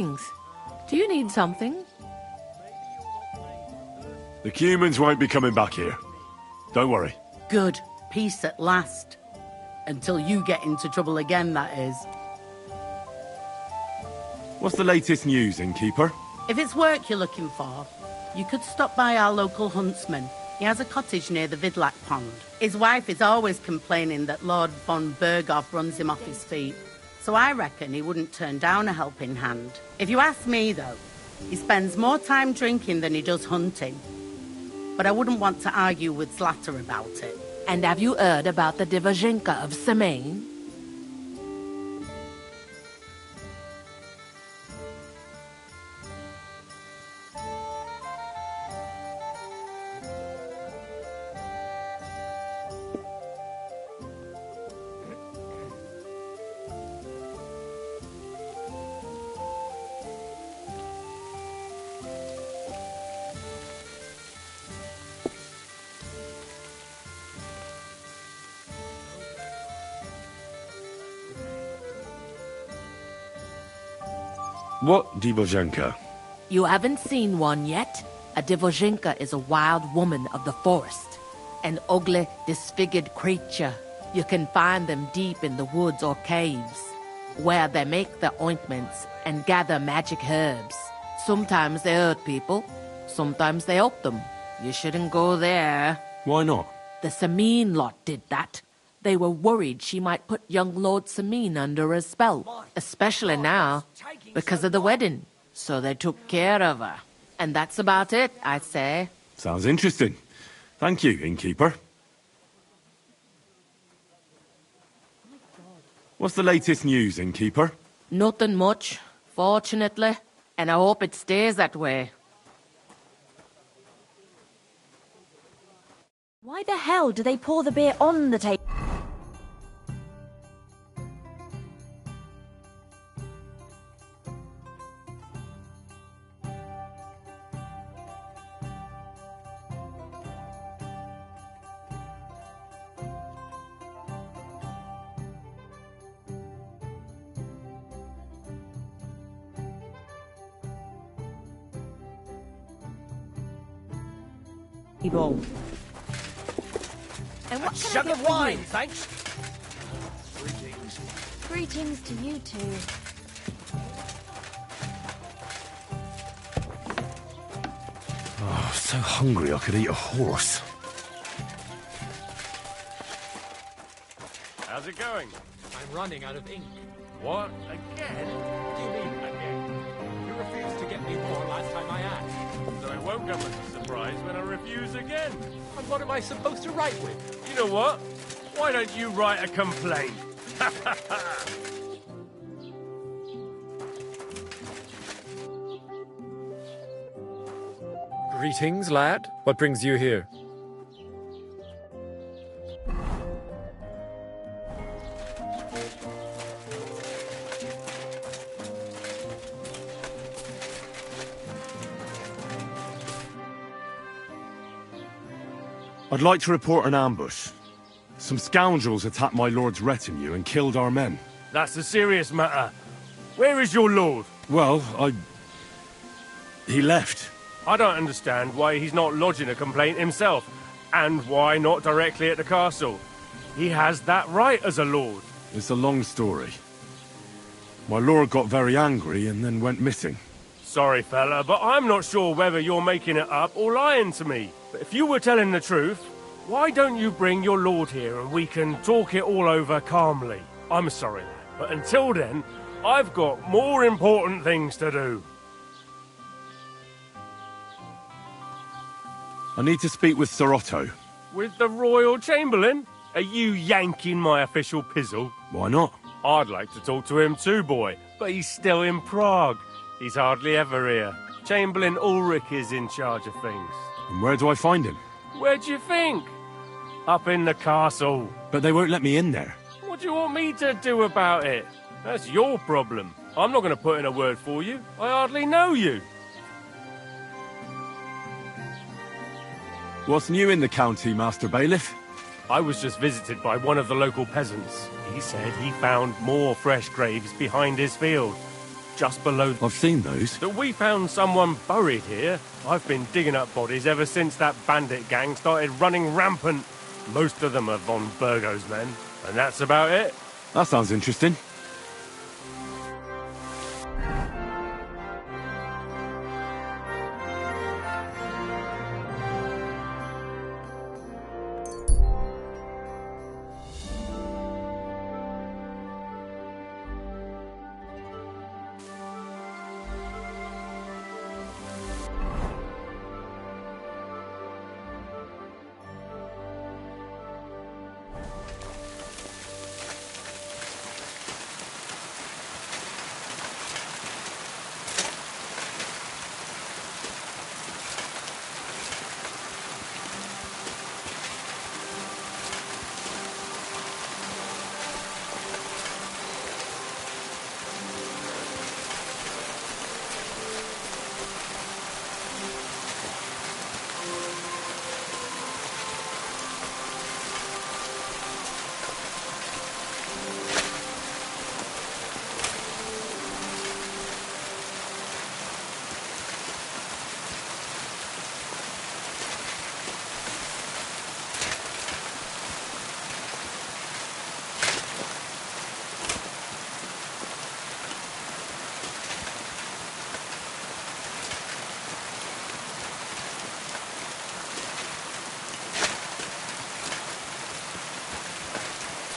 Greetings. Do you need something? The humans won't be coming back here. Don't worry. Good. Peace at last. Until you get into trouble again, that is. What's the latest news, innkeeper? If it's work you're looking for, you could stop by our local huntsman. He has a cottage near the Vidlac pond. His wife is always complaining that Lord von Berghoff runs him off his feet. So I reckon he wouldn't turn down a helping hand. If you ask me, though, he spends more time drinking than he does hunting. But I wouldn't want to argue with Zlata about it. And have you heard about the Divozhenka of Semaine? What Divozhenka? You haven't seen one yet? A Divozhenka is a wild woman of the forest. An ugly, disfigured creature. You can find them deep in the woods or caves, where they make their ointments and gather magic herbs. Sometimes they hurt people, sometimes they help them. You shouldn't go there. Why not? The Sameen lot did that. They were worried she might put young Lord Sameen under a spell, especially now, because of the wedding. So they took care of her. And that's about it, I'd say. Sounds interesting. Thank you, innkeeper. What's the latest news, innkeeper? Nothing much, fortunately. And I hope it stays that way. Why the hell do they pour the beer on the table? People. And what A can jug I get of for wine, you? thanks. Greetings to you two. Oh, so hungry I could eat a horse. How's it going? I'm running out of ink. What? Again? What do you mean, again? You refused to get me more last time I asked. So it won't come as a surprise when I refuse again. And what am I supposed to write with? You know what? Why don't you write a complaint? Greetings, lad. What brings you here? I'd like to report an ambush. Some scoundrels attacked my lord's retinue and killed our men. That's a serious matter. Where is your lord? Well, he left. I don't understand why he's not lodging a complaint himself, and why not directly at the castle. He has that right as a lord. It's a long story. My lord got very angry and then went missing. Sorry, fella, but I'm not sure whether you're making it up or lying to me. But if you were telling the truth, why don't you bring your lord here and we can talk it all over calmly? I'm sorry, lad, but until then, I've got more important things to do. I need to speak with Sir Otto. With the Royal Chamberlain? Are you yanking my official pizzle? Why not? I'd like to talk to him too, boy, but he's still in Prague. He's hardly ever here. Chamberlain Ulrich is in charge of things. And where do I find him? Where do you think? Up in the castle. But they won't let me in there. What do you want me to do about it? That's your problem. I'm not going to put in a word for you. I hardly know you. What's new in the county, Master Bailiff? I was just visited by one of the local peasants. He said he found more fresh graves behind his field. just below. I've seen those. That we found someone buried here. I've been digging up bodies ever since that bandit gang started running rampant. Most of them are von Burgo's men, and that's about it. That sounds interesting.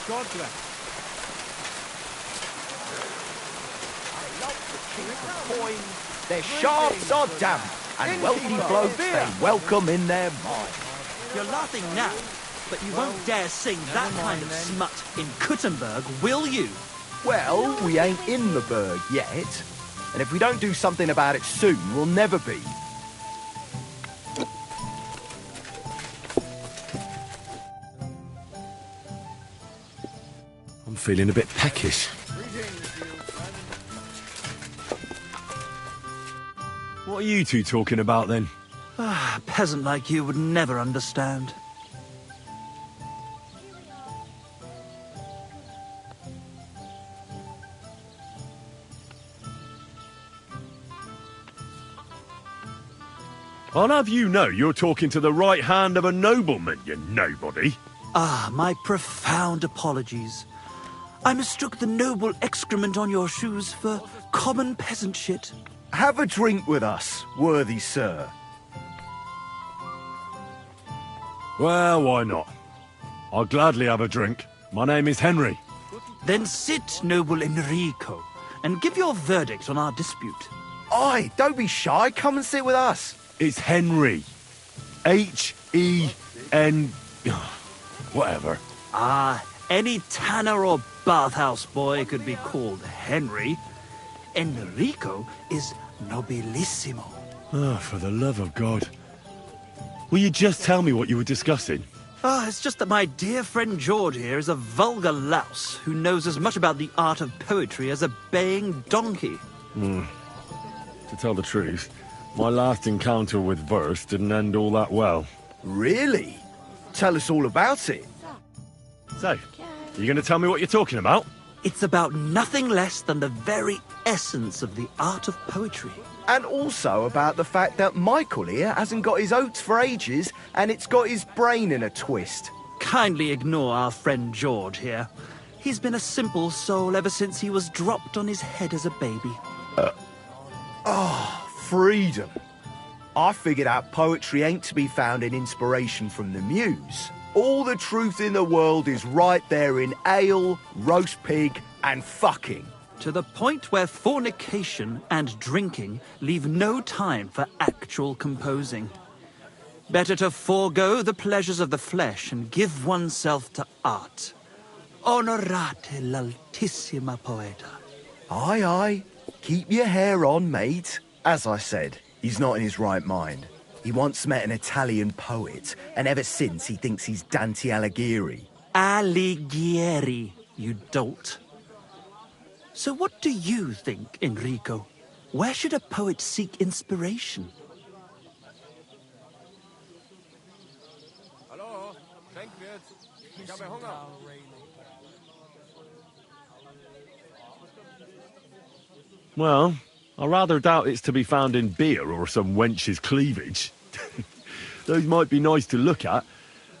God bless. Their shafts are damp, and wealthy blokes they welcome in their mind. You're laughing now, but you won't dare sing that kind of smut in Kuttenberg, will you? Well, we ain't in the burg yet, and if we don't do something about it soon, we'll never be. I'm feeling a bit peckish. What are you two talking about then? A peasant like you would never understand. I'll have you know you're talking to the right hand of a nobleman, you nobody. Ah, my profound apologies. I mistook the noble excrement on your shoes for common peasant shit. Have a drink with us, worthy sir. Well, why not? I'll gladly have a drink. My name is Henry. Then sit, noble Enrico, and give your verdict on our dispute. Aye, don't be shy, come and sit with us. It's Henry. H-E-N... whatever. Ah, any tanner or bathhouse boy could be called Henry. Enrico is nobilissimo. Oh, for the love of God. Will you just tell me what you were discussing? Ah, it's just that my dear friend George here is a vulgar louse who knows as much about the art of poetry as a baying donkey. To tell the truth, my last encounter with verse didn't end all that well. Really? Tell us all about it. So, you going to tell me what you're talking about? It's about nothing less than the very essence of the art of poetry. And also about the fact that Michael here hasn't got his oats for ages, and it's got his brain in a twist. Kindly ignore our friend George here. He's been a simple soul ever since he was dropped on his head as a baby. Freedom. I figured out poetry ain't to be found in inspiration from the muse. All the truth in the world is right there in ale, roast pig, and fucking. To the point where fornication and drinking leave no time for actual composing. Better to forego the pleasures of the flesh and give oneself to art. Onorate l'altissima poeta. Aye, aye. Keep your hair on, mate. As I said, he's not in his right mind. He once met an Italian poet, and ever since he thinks he's Dante Alighieri. Alighieri, you dolt. So what do you think, Enrico? Where should a poet seek inspiration? Hallo, Schenkwirt. Ich habe Hunger. Well, I rather doubt it's to be found in beer or some wench's cleavage. Those might be nice to look at,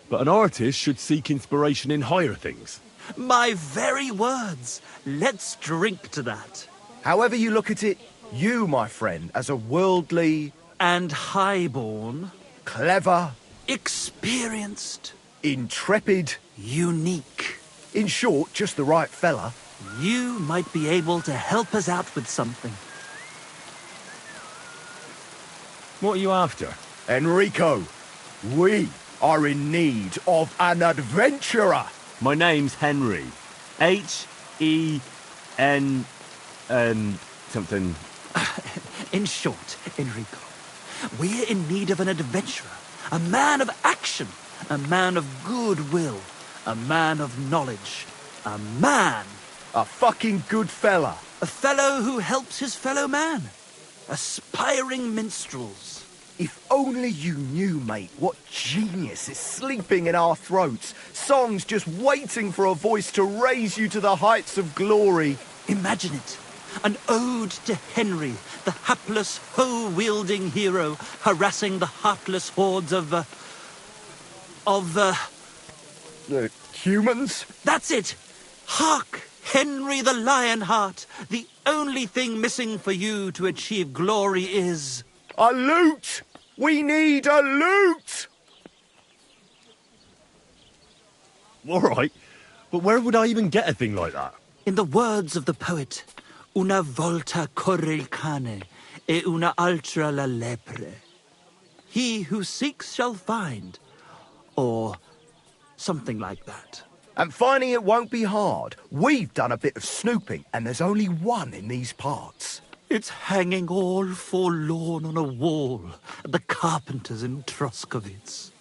but an artist should seek inspiration in higher things. My very words. Let's drink to that. However you look at it, you, my friend, as a worldly, And highborn, clever, experienced, intrepid, unique. in short, just the right fella. You might be able to help us out with something. What are you after? Enrico, we are in need of an adventurer. My name's Henry. H-E-N... something... In short, Enrico, we're in need of an adventurer, a man of action, a man of goodwill, a man of knowledge, a man, A fucking good fella. a fellow who helps his fellow man, aspiring minstrels. If only you knew, mate, what genius is sleeping in our throats. Songs just waiting for a voice to raise you to the heights of glory. Imagine it. An ode to Henry, the hapless, hoe-wielding hero, harassing the heartless hordes of Humans? That's it! Hark! Henry the Lionheart! The only thing missing for you to achieve glory is... A loot! We need a loot! All right, but where would I even get a thing like that? In the words of the poet, una volta corre il cane, e una altra la lepre. He who seeks shall find. Or something like that. And finding it won't be hard. We've done a bit of snooping, and there's only one in these parts. It's hanging all forlorn on a wall at the carpenters in Troskowitz.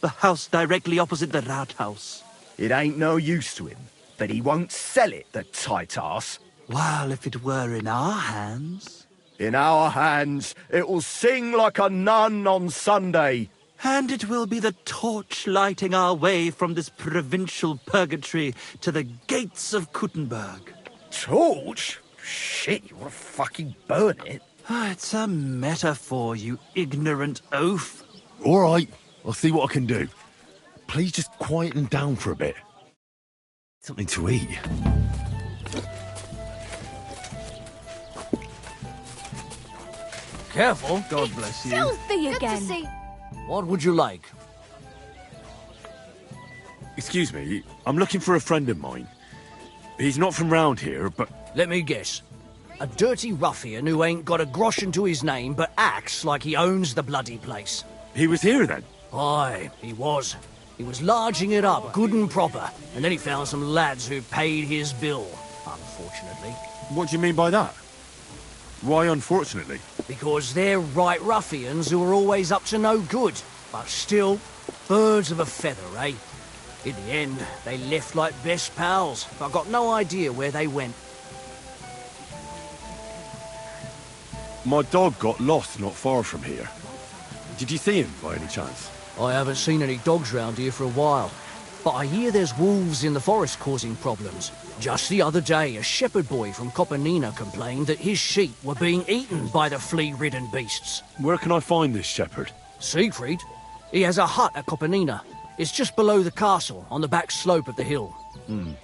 The house directly opposite the Rathaus. It ain't no use to him, but he won't sell it, the tight ass. While if it were in our hands... In our hands, it'll sing like a nun on Sunday. And it will be the torch lighting our way from this provincial purgatory to the gates of Kuttenberg. Torch? Shit, you want to fucking burn it? It's a metaphor, you ignorant oaf. All right, I'll see what I can do. Please just quieten down for a bit. Something to eat. Careful. God bless you. Filthy again. What would you like? Excuse me, I'm looking for a friend of mine. He's not from round here, but... Let me guess. A dirty ruffian who ain't got a groschen to his name but acts like he owns the bloody place. He was here then? Aye, he was. He was larging it up, good and proper, and then he found some lads who paid his bill, unfortunately. What do you mean by that? Why unfortunately? Because they're right ruffians who are always up to no good, but still, birds of a feather, eh? In the end, they left like best pals. I've got no idea where they went. My dog got lost not far from here. Did you see him by any chance? I haven't seen any dogs round here for a while, but I hear there's wolves in the forest causing problems. Just the other day, a shepherd boy from Kopanina complained that his sheep were being eaten by the flea-ridden beasts. Where can I find this shepherd? Siegfried? He has a hut at Kopanina. It's just below the castle, on the back slope of the hill. And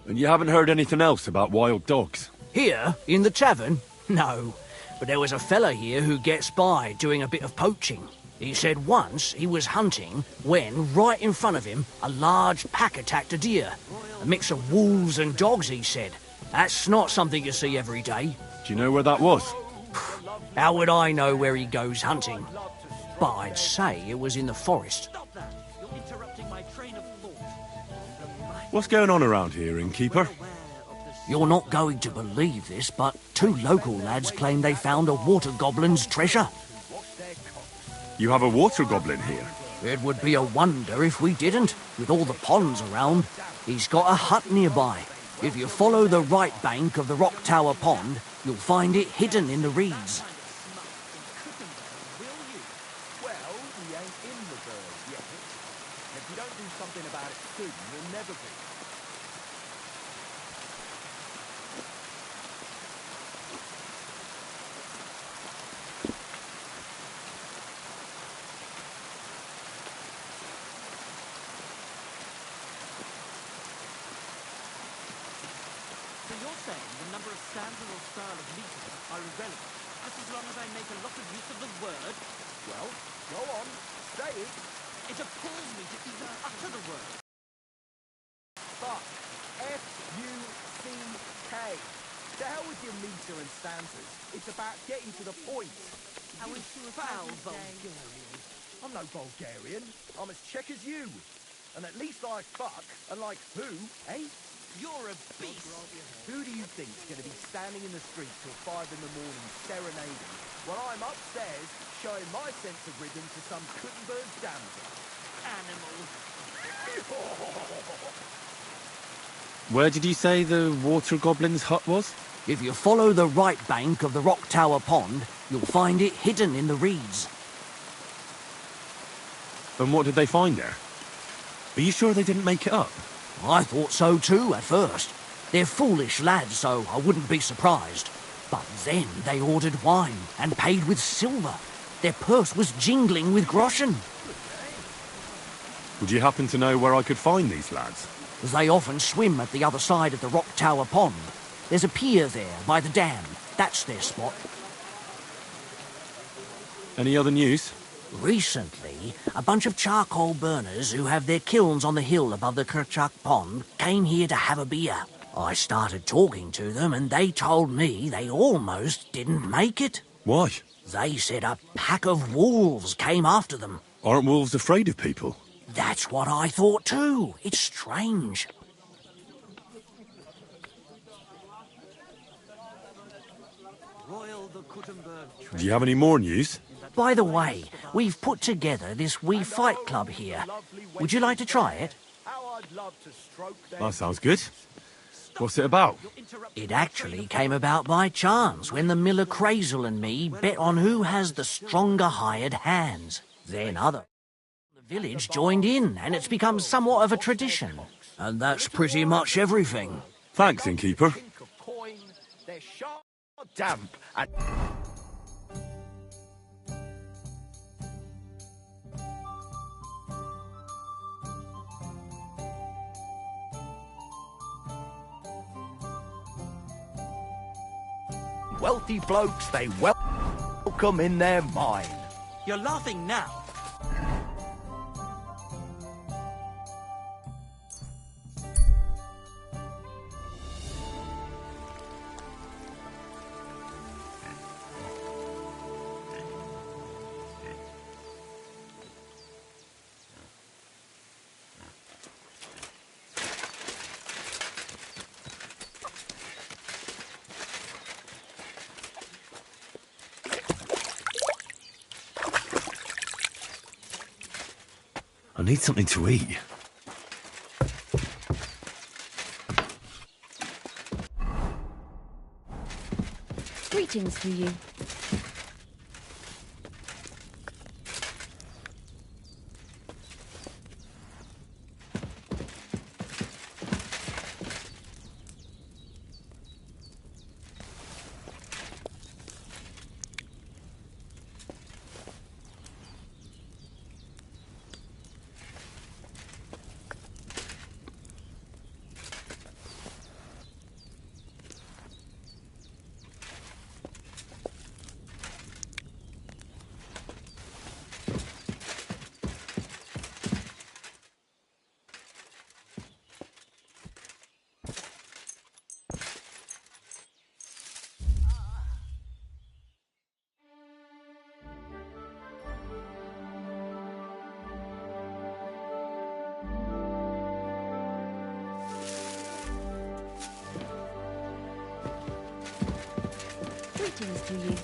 you haven't heard anything else about wild dogs? Here, in the tavern? No. But there was a fella here who gets by doing a bit of poaching. He said once he was hunting when, right in front of him, a large pack attacked a deer. A mix of wolves and dogs, he said. That's not something you see every day. Do you know where that was? How would I know where he goes hunting? But I'd say it was in the forest. Stop that! You're interrupting my train of thought. What's going on around here, innkeeper? You're not going to believe this, but 2 local lads claim they found a water goblin's treasure. You have a water goblin here? It would be a wonder if we didn't, with all the ponds around. He's got a hut nearby. If you follow the right bank of the Rock Tower Pond, you'll find it hidden in the reeds. Well, we ain't in the birds yet. If you don't do something about it soon, you'll never be. stanza or style of meter are irrelevant, just as long as I make a lot of use of the word. Well, go on, say it. It appalls me to even utter the word. Fuck. F-U-C-K. The hell with your meter and stanzas. It's about getting to the point. I wish you were Foul Vulgarian. I'm no Bulgarian. I'm as Czech as you. And at least I fuck, and like who, eh? You're a beast. Who do you think's going to be standing in the street till 5 in the morning serenading while I'm upstairs showing my sense of rhythm to some Kuttenberg damsel? Animal. Where did you say the water goblin's hut was? If you follow the right bank of the Rock Tower Pond, you'll find it hidden in the reeds. And what did they find there? Are you sure they didn't make it up? I thought so too at first. They're foolish lads, so I wouldn't be surprised. But then they ordered wine and paid with silver. Their purse was jingling with groschen. Would you happen to know where I could find these lads? They often swim at the other side of the Rock Tower Pond. There's a pier there by the dam. That's their spot. Any other news? Recently, a bunch of charcoal burners who have their kilns on the hill above the Kerchak Pond came here to have a beer. I started talking to them and they told me they almost didn't make it. Why? They said a pack of wolves came after them. Aren't wolves afraid of people? That's what I thought too. It's strange. Royal the Kuttenberg. Do you have any more news? By the way, we've put together this wee fight club here. Would you like to try it? How I'd love to stroke their... That sounds good. What's it about? It actually came about by chance when the miller Crazel and me bet on who has the stronger hired hands. Then other the village joined in, and it's become somewhat of a tradition. And that's pretty much everything. Thanks, innkeeper. Think of coin, they're sharp, damp, and... Wealthy blokes, they welcome in their mine. You're laughing now. I need something to eat. Greetings to you. Greetings to you.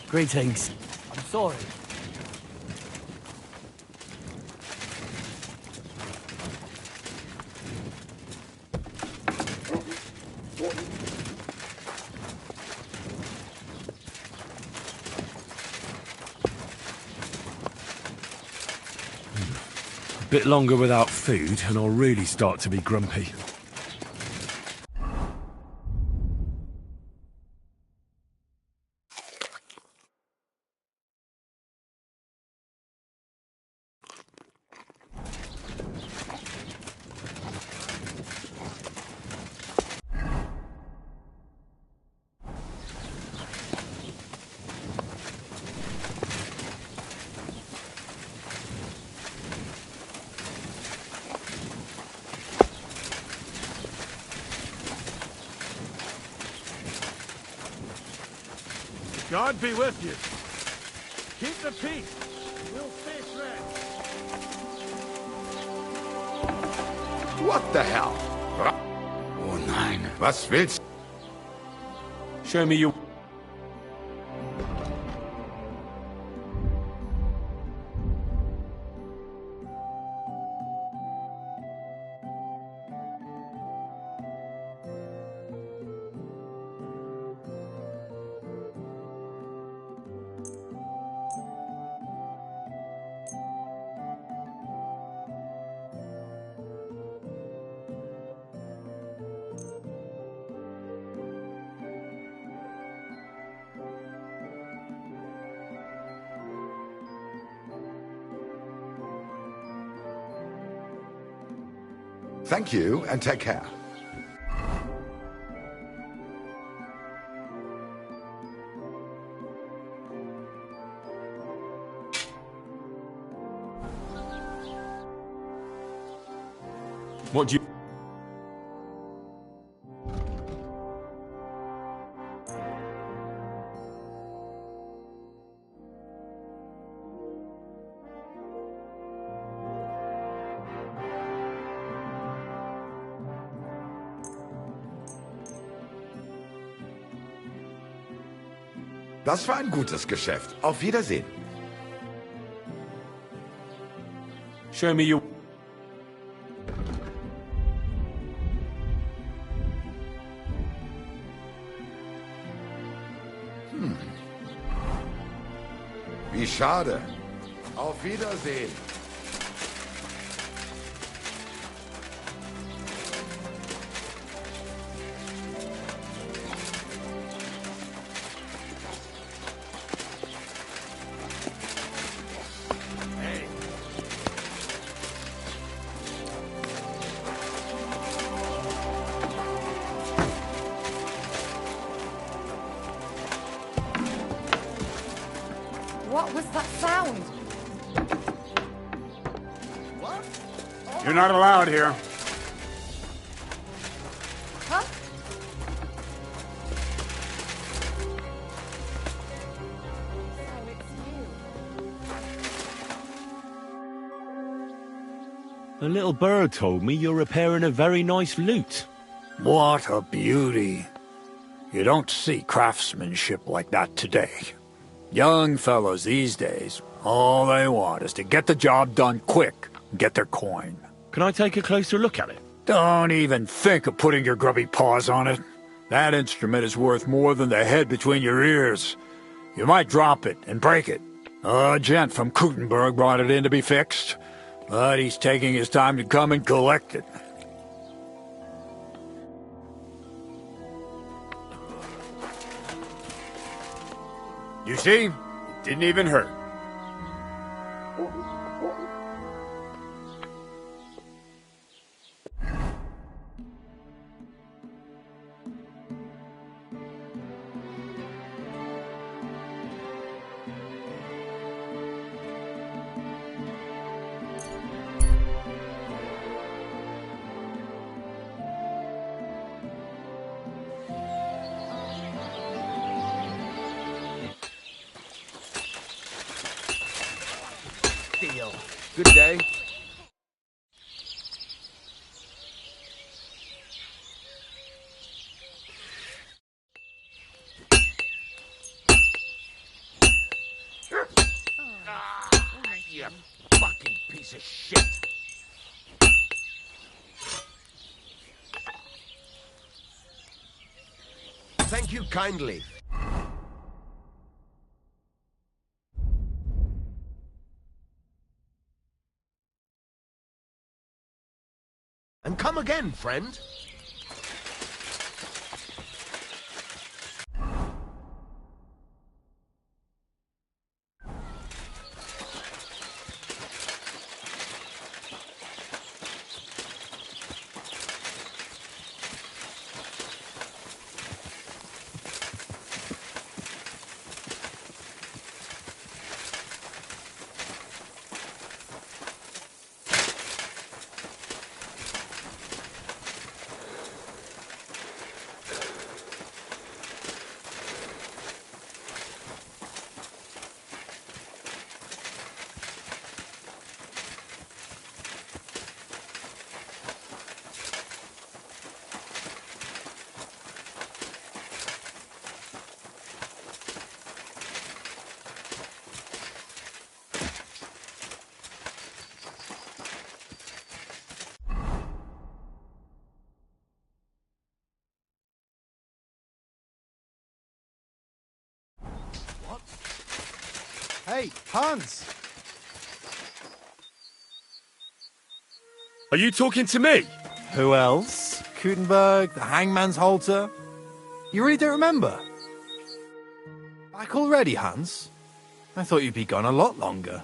Greetings. I'm sorry. A bit longer without food, and I'll really start to be grumpy. God be with you. Keep the peace. We'll stay friends. What the hell? Oh nein, was willst? Show me your... Thank you, and take care. What do you... Das war ein gutes Geschäft. Auf Wiedersehen. Show me your... Wie schade. Auf Wiedersehen. What was that sound? You're not allowed here. Huh? So it's you. A little bird told me you're repairing a very nice lute. What a beauty. You don't see craftsmanship like that today. Young fellows these days, all they want is to get the job done quick and get their coin. Can I take a closer look at it? Don't even think of putting your grubby paws on it. That instrument is worth more than the head between your ears. You might drop it and break it. A gent from Kuttenberg brought it in to be fixed, but he's taking his time to come and collect it. You see? It didn't even hurt. Good day. You fucking piece of shit. Thank you kindly. And come again, friend. Hey, Hans! Are you talking to me? Who else? Kuttenberg, the Hangman's Halter? You really don't remember? Back already, Hans? I thought you'd be gone a lot longer.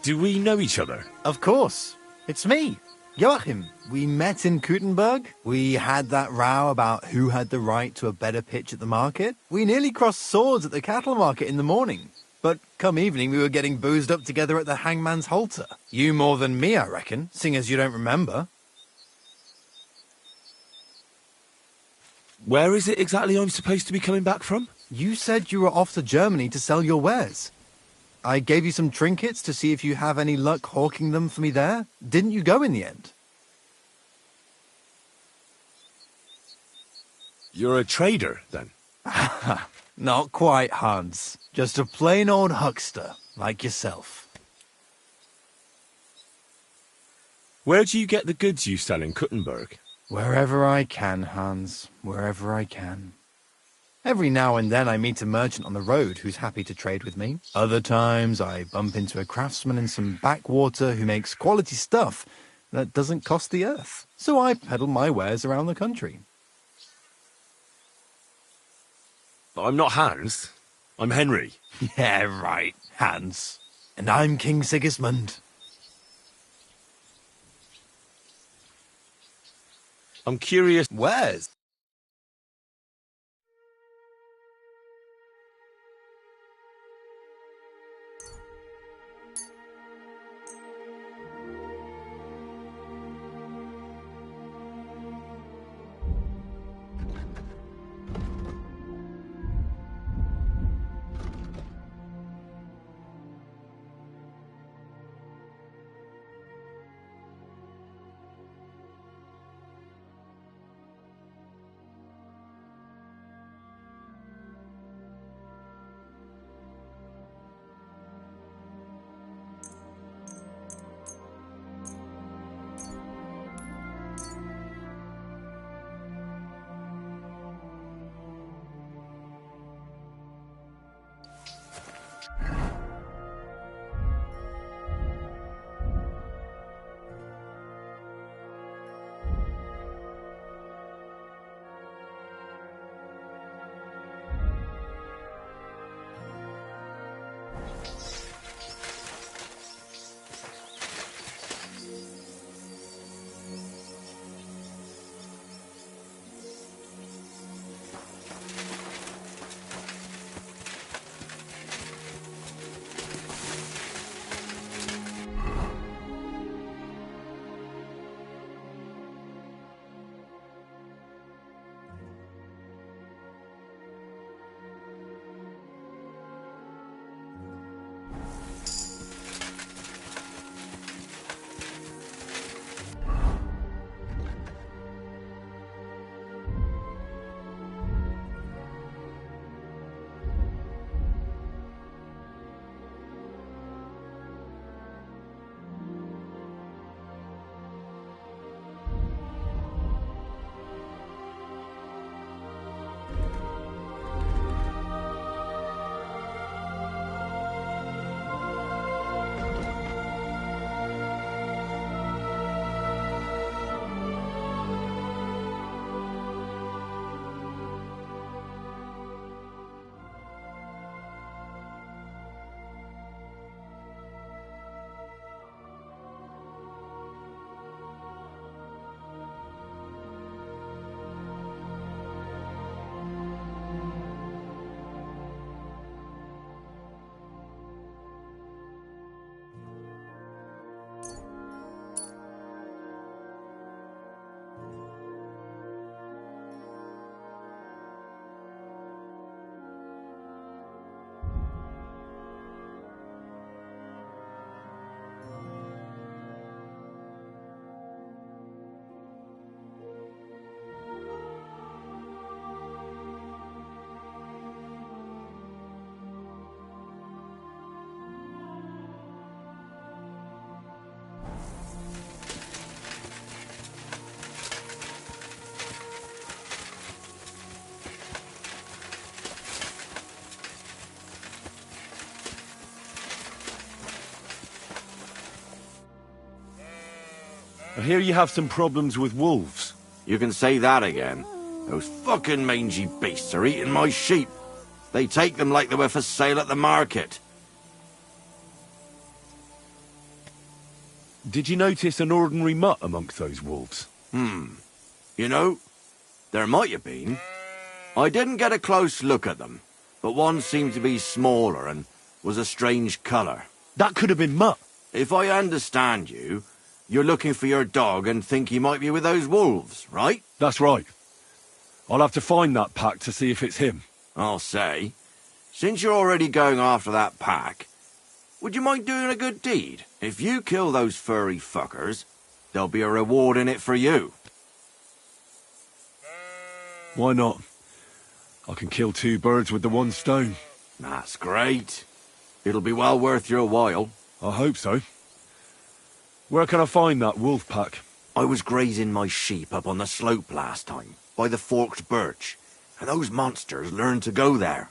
Do we know each other? Of course. It's me, Joachim. We met in Kuttenberg. We had that row about who had the right to a better pitch at the market. We nearly crossed swords at the cattle market in the morning. But come evening, we were getting boozed up together at the Hangman's Halter. You more than me, I reckon, seeing as you don't remember. Where is it exactly I'm supposed to be coming back from? You said you were off to Germany to sell your wares. I gave you some trinkets to see if you have any luck hawking them for me there. Didn't you go in the end? You're a trader, then? Ha, not quite, Hans. Just a plain old huckster, like yourself. Where do you get the goods you sell in Kuttenberg? Wherever I can, Hans. Wherever I can. Every now and then I meet a merchant on the road who's happy to trade with me. Other times I bump into a craftsman in some backwater who makes quality stuff that doesn't cost the earth. So I peddle my wares around the country. I'm not Hans. I'm Henry. Yeah, right, Hans. And I'm King Sigismund. I'm curious. Wares? I hear you have some problems with wolves. You can say that again. Those fucking mangy beasts are eating my sheep. They take them like they were for sale at the market. Did you notice an ordinary mutt amongst those wolves? You know, there might have been. I didn't get a close look at them, but one seemed to be smaller and was a strange colour. That could have been Mutt. If I understand you, you're looking for your dog and think he might be with those wolves, right? That's right. I'll have to find that pack to see if it's him. I'll say, since you're already going after that pack, would you mind doing a good deed? If you kill those furry fuckers, there'll be a reward in it for you. Why not? I can kill 2 birds with the 1 stone. That's great. It'll be well worth your while. I hope so. Where can I find that wolf pack? I was grazing my sheep up on the slope last time, by the forked birch, and those monsters learned to go there.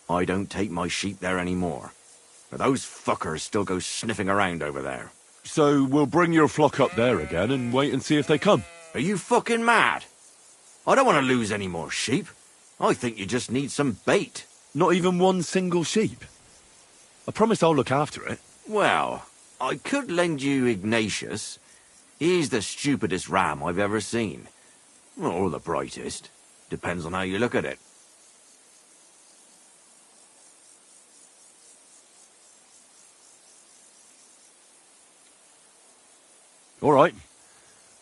I don't take my sheep there anymore, but those fuckers still go sniffing around over there. So we'll bring your flock up there again and wait and see if they come. Are you fucking mad? I don't want to lose any more sheep. I think you just need some bait. Not even 1 single sheep? I promise I'll look after it. Well, I could lend you Ignatius. He's the stupidest ram I've ever seen. Or the brightest. Depends on how you look at it. All right.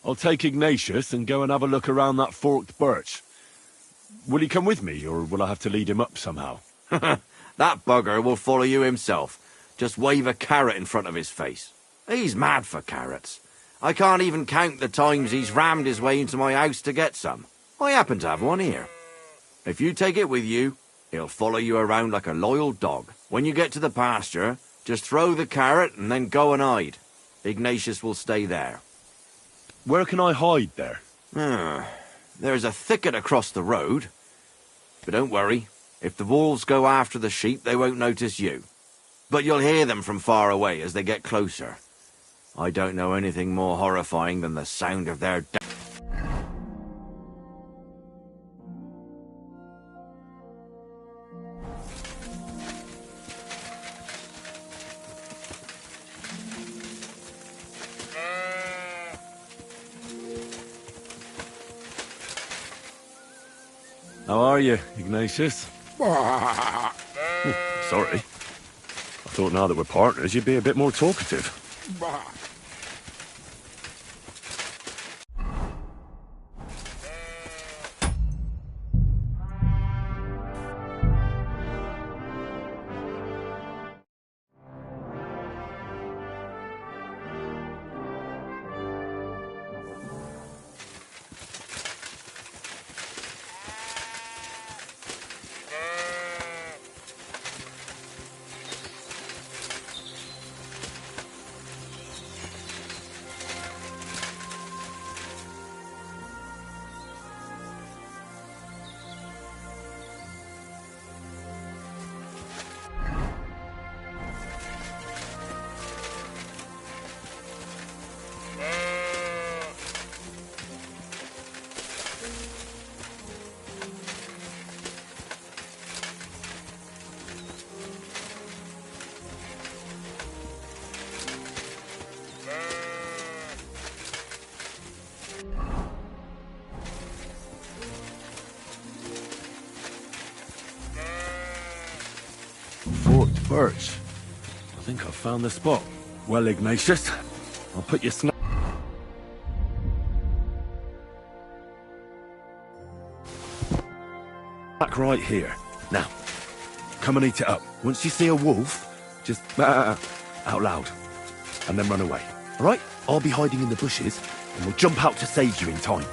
I'll take Ignatius and go and have a look around that forked birch. Will he come with me, or will I have to lead him up somehow? That bugger will follow you himself. Just wave a carrot in front of his face. He's mad for carrots. I can't even count the times he's rammed his way into my house to get some. I happen to have one here. If you take it with you, he'll follow you around like a loyal dog. When you get to the pasture, just throw the carrot and then go and hide. Ignatius will stay there. Where can I hide there? There's a thicket across the road. But don't worry. If the wolves go after the sheep, they won't notice you. But you'll hear them from far away as they get closer. I don't know anything more horrifying than the sound of their How are you, Ignatius? Oh, sorry. I thought now that we're partners, you'd be a bit more talkative. Forked birch. I think I've found the spot. Well, Ignatius, I'll put your snack right here. Now, come and eat it up. Once you see a wolf, just out loud, and then run away. All right? I'll be hiding in the bushes, and we'll jump out to save you in time.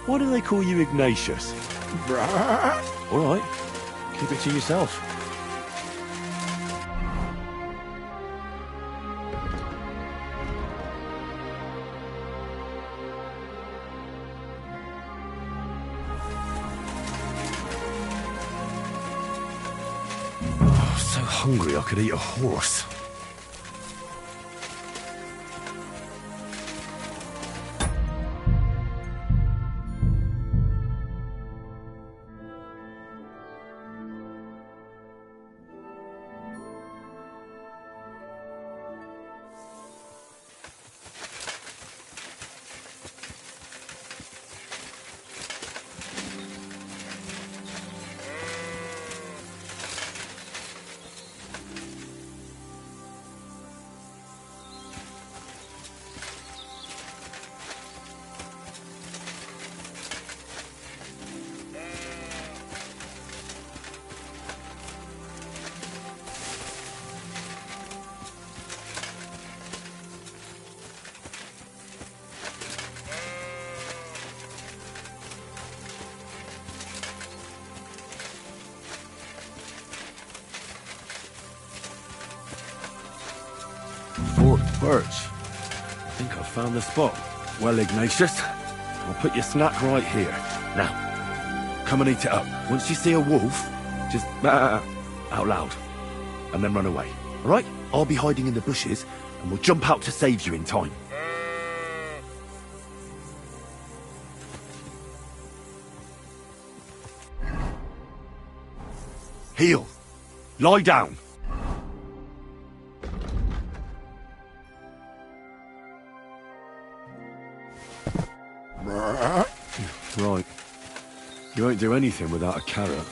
Why do they call you Ignatius? All right, keep it to yourself. Oh, so hungry I could eat a horse. birch. I think I've found the spot. Well, Ignatius, I'll put your snack right here. Now, come and eat it up. Once you see a wolf, just out loud, and then run away. All right? I'll be hiding in the bushes, and we'll jump out to save you in time. Heel. Lie down. Right. You won't do anything without a carrot.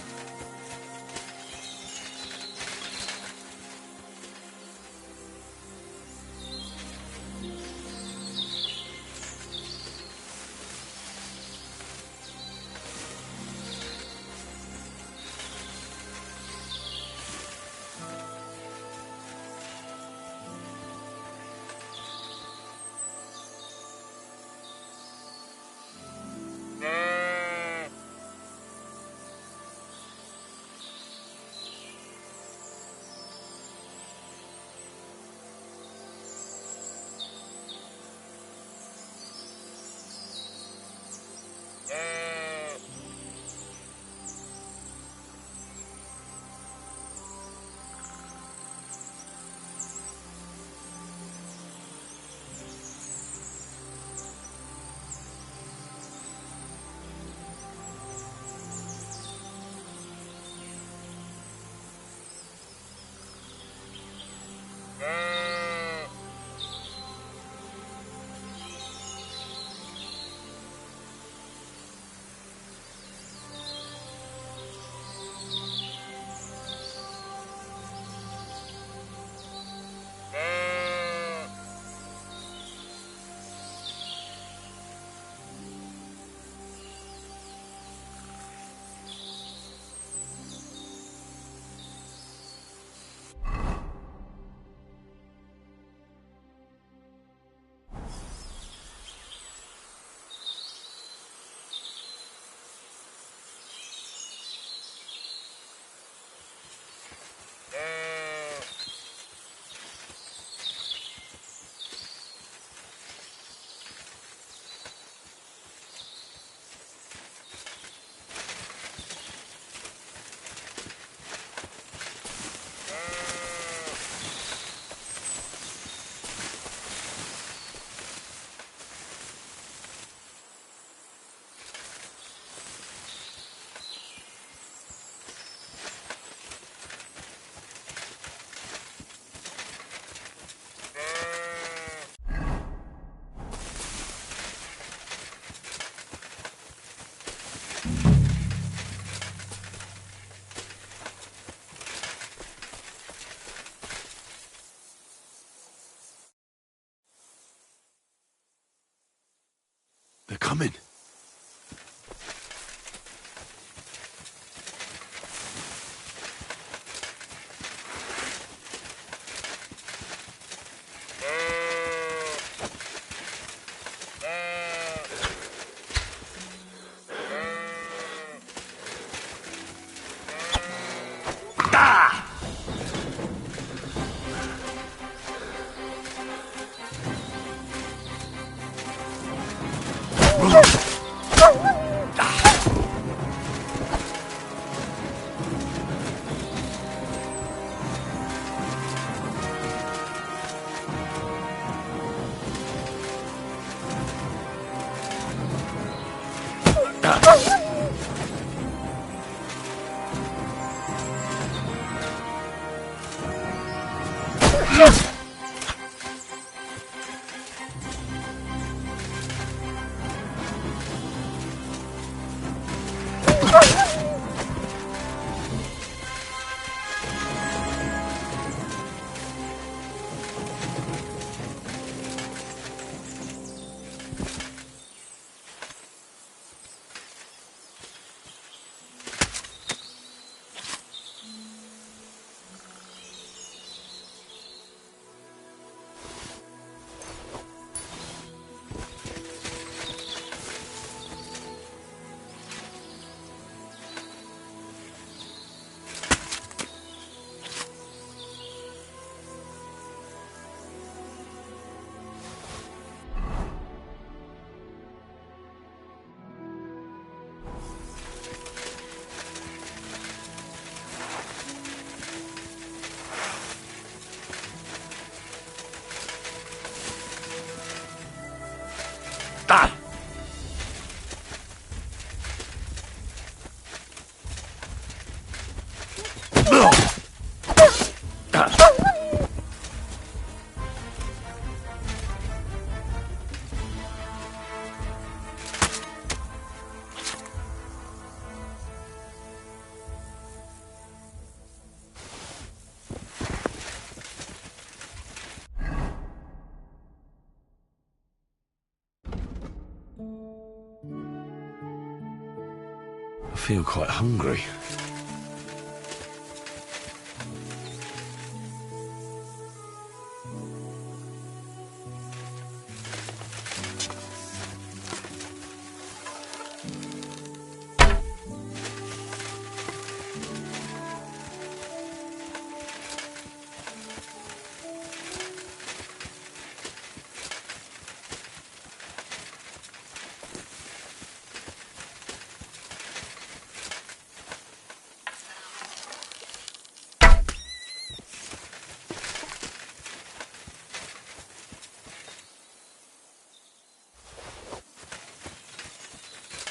They're coming. feel quite hungry.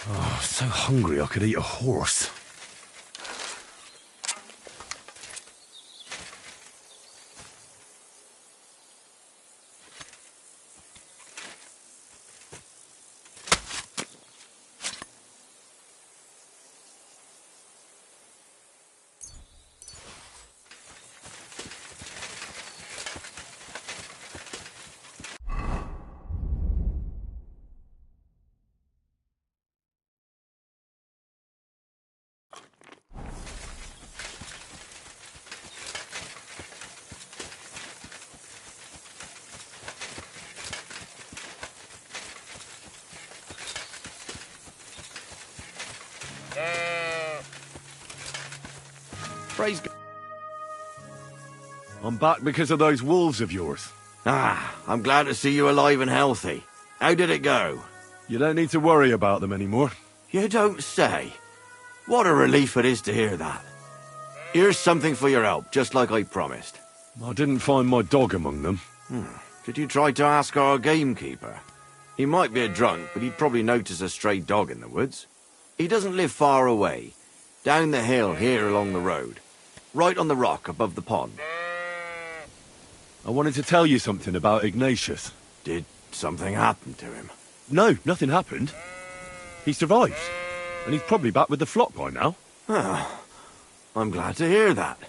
Oh, so hungry I could eat a horse. Praise God. I'm back because of those wolves of yours. Ah, I'm glad to see you alive and healthy. How did it go? You don't need to worry about them anymore. You don't say. What a relief it is to hear that. Here's something for your help, just like I promised. I didn't find my dog among them. Did you try to ask our gamekeeper? He might be a drunk, but he'd probably notice a stray dog in the woods. He doesn't live far away. Down the hill here along the road. Right on the rock above the pond. I wanted to tell you something about Ignatius. Did something happen to him? No, nothing happened. He survived. And he's probably back with the flock by now. Oh, I'm glad to hear that.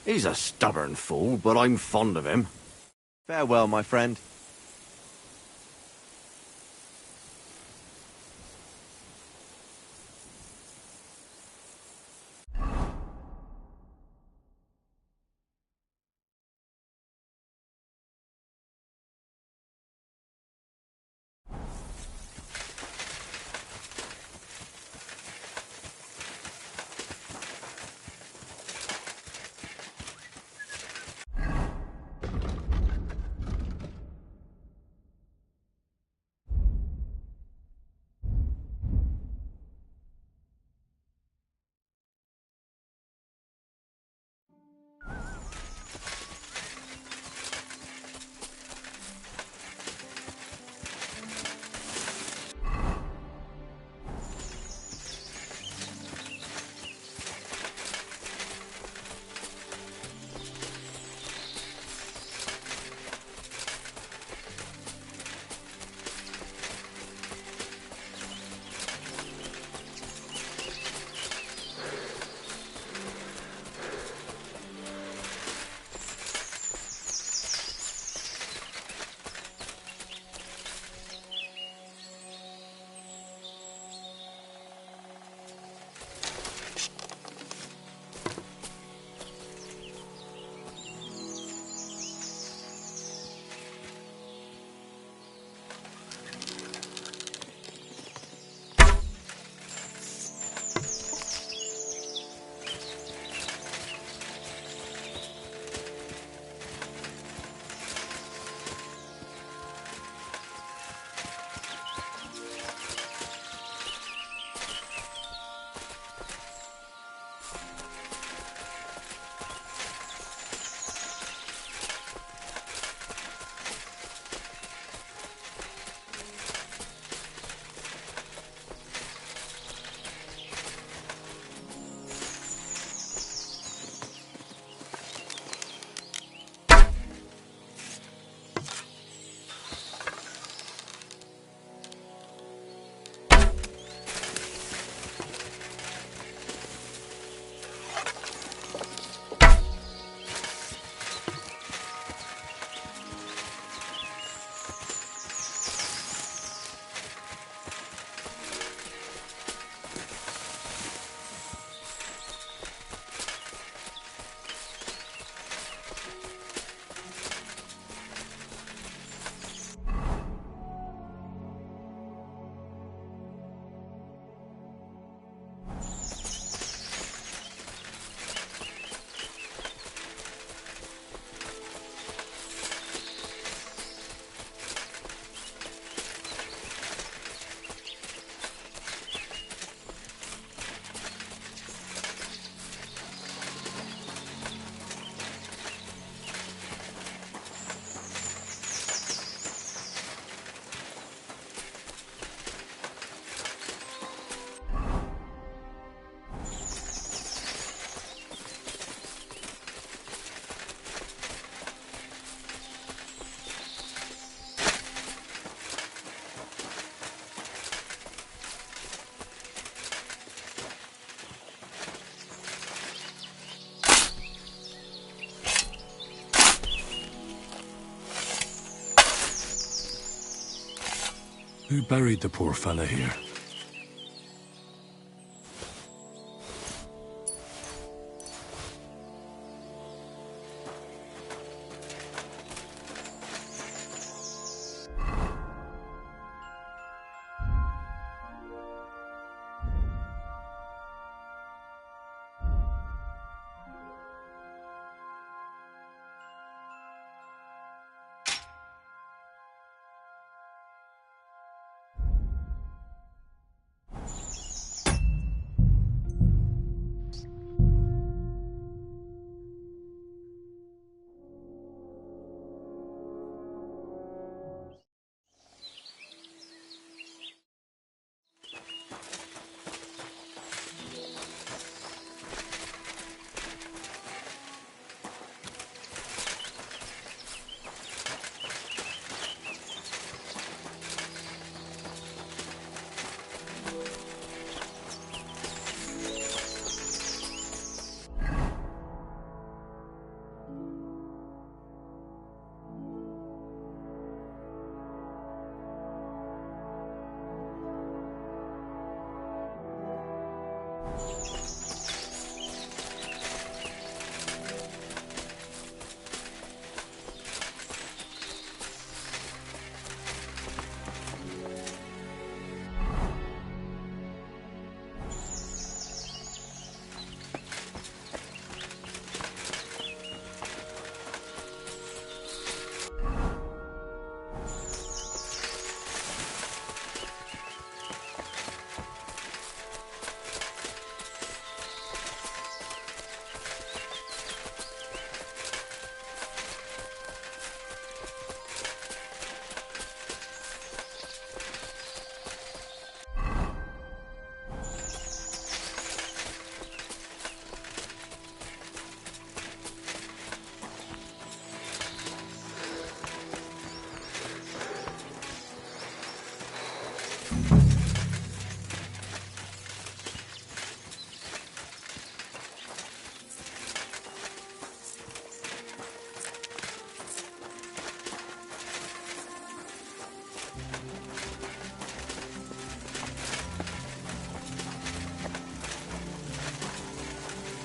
He's a stubborn fool, but I'm fond of him. Farewell, my friend. Who buried the poor fella here?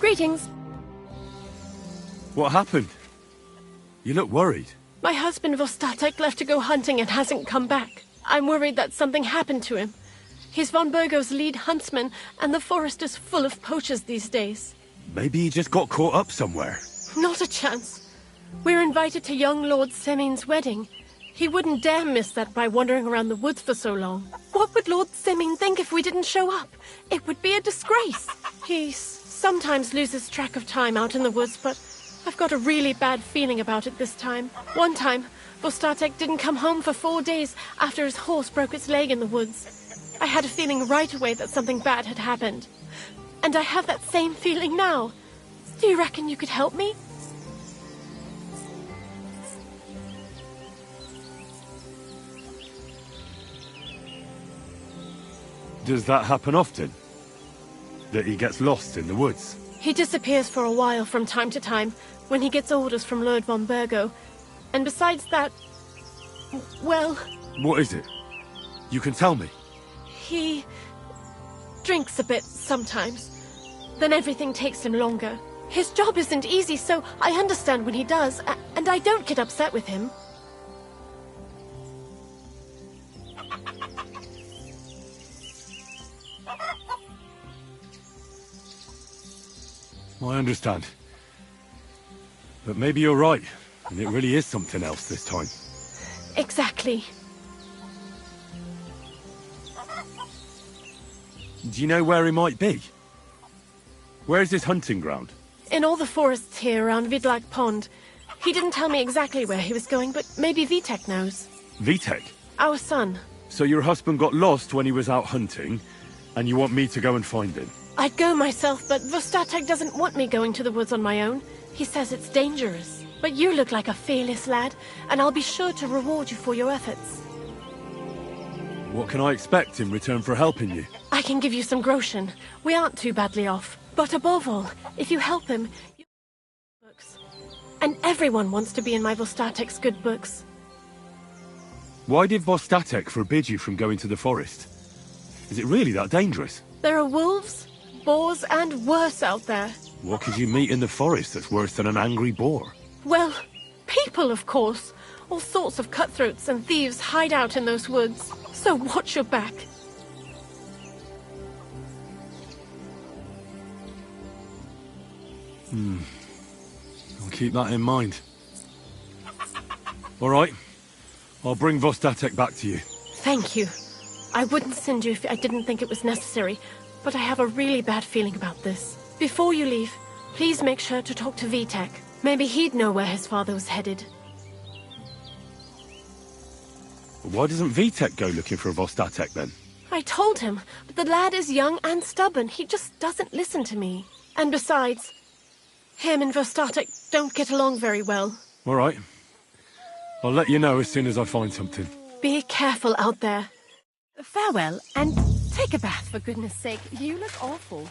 Greetings. What happened? You look worried. My husband Vostatek left to go hunting and hasn't come back. I'm worried that something happened to him. He's von Burgo's lead huntsman, and the forest is full of poachers these days. Maybe he just got caught up somewhere. Not a chance. We're invited to young Lord Semin's wedding. He wouldn't dare miss that by wandering around the woods for so long. What would Lord Semin think if we didn't show up? It would be a disgrace. He sometimes loses track of time out in the woods, but I've got a really bad feeling about it this time. One time, Vostatek didn't come home for 4 days after his horse broke its leg in the woods. I had a feeling right away that something bad had happened. And I have that same feeling now. Do you reckon you could help me? Does that happen often? That he gets lost in the woods? He disappears for a while from time to time when he gets orders from Lord von Burgo. And besides that, well... What is it? You can tell me. He drinks a bit sometimes. Then everything takes him longer. His job isn't easy, so I understand when he does, and I don't get upset with him. I understand. But maybe you're right, and it really is something else this time. Exactly. Do you know where he might be? Where's his hunting ground? In all the forests here around Vidlak Pond. He didn't tell me exactly where he was going, but maybe Vitek knows. Vitek? Our son. So your husband got lost when he was out hunting, and you want me to go and find him? I'd go myself, but Vostatek doesn't want me going to the woods on my own. He says it's dangerous. But you look like a fearless lad, and I'll be sure to reward you for your efforts. What can I expect in return for helping you? I can give you some groschen. We aren't too badly off. But above all, if you help him, you books. And everyone wants to be in my Vostatek's good books. Why did Vostatek forbid you from going to the forest? Is it really that dangerous? There are wolves, boars, and worse out there. What could you meet in the forest that's worse than an angry boar? Well, people, of course. All sorts of cutthroats and thieves hide out in those woods. So watch your back. I'll keep that in mind. All right. I'll bring Vostatek back to you. Thank you. I wouldn't send you if I didn't think it was necessary, but I have a really bad feeling about this. Before you leave, please make sure to talk to Vitek. Maybe he'd know where his father was headed. Why doesn't Vitek go looking for Vostatek then? I told him, but the lad is young and stubborn. He just doesn't listen to me. And besides, him and Vostatek don't get along very well. All right. I'll let you know as soon as I find something. Be careful out there. Farewell, and take a bath, for goodness sake. You look awful.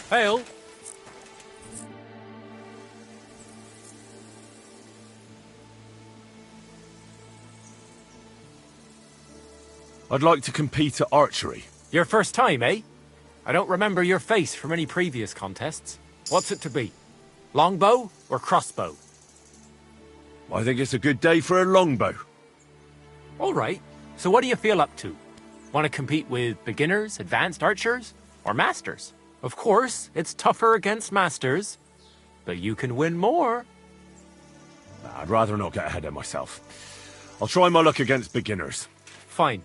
Hail! I'd like to compete at archery. Your first time, eh? I don't remember your face from any previous contests. What's it to be? Longbow or crossbow? I think it's a good day for a longbow. All right. So what do you feel up to? Want to compete with beginners, advanced archers, or masters? Of course, it's tougher against masters, but you can win more. I'd rather not get ahead of myself. I'll try my luck against beginners. Fine.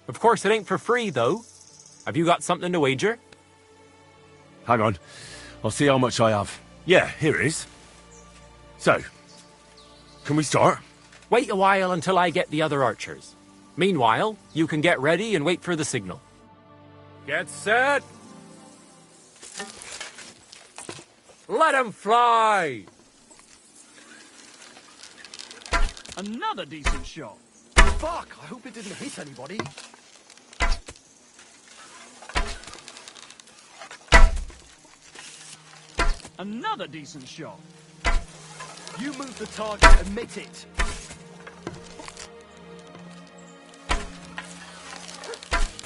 Of course, it ain't for free, though. Have you got something to wager? Hang on. I'll see how much I have. Yeah, here it is. So, can we start? Wait a while until I get the other archers. Meanwhile, you can get ready and wait for the signal. Get set! Let 'em fly! Another decent shot. Fuck, I hope it didn't hit anybody. Another decent shot. You move the target and miss it.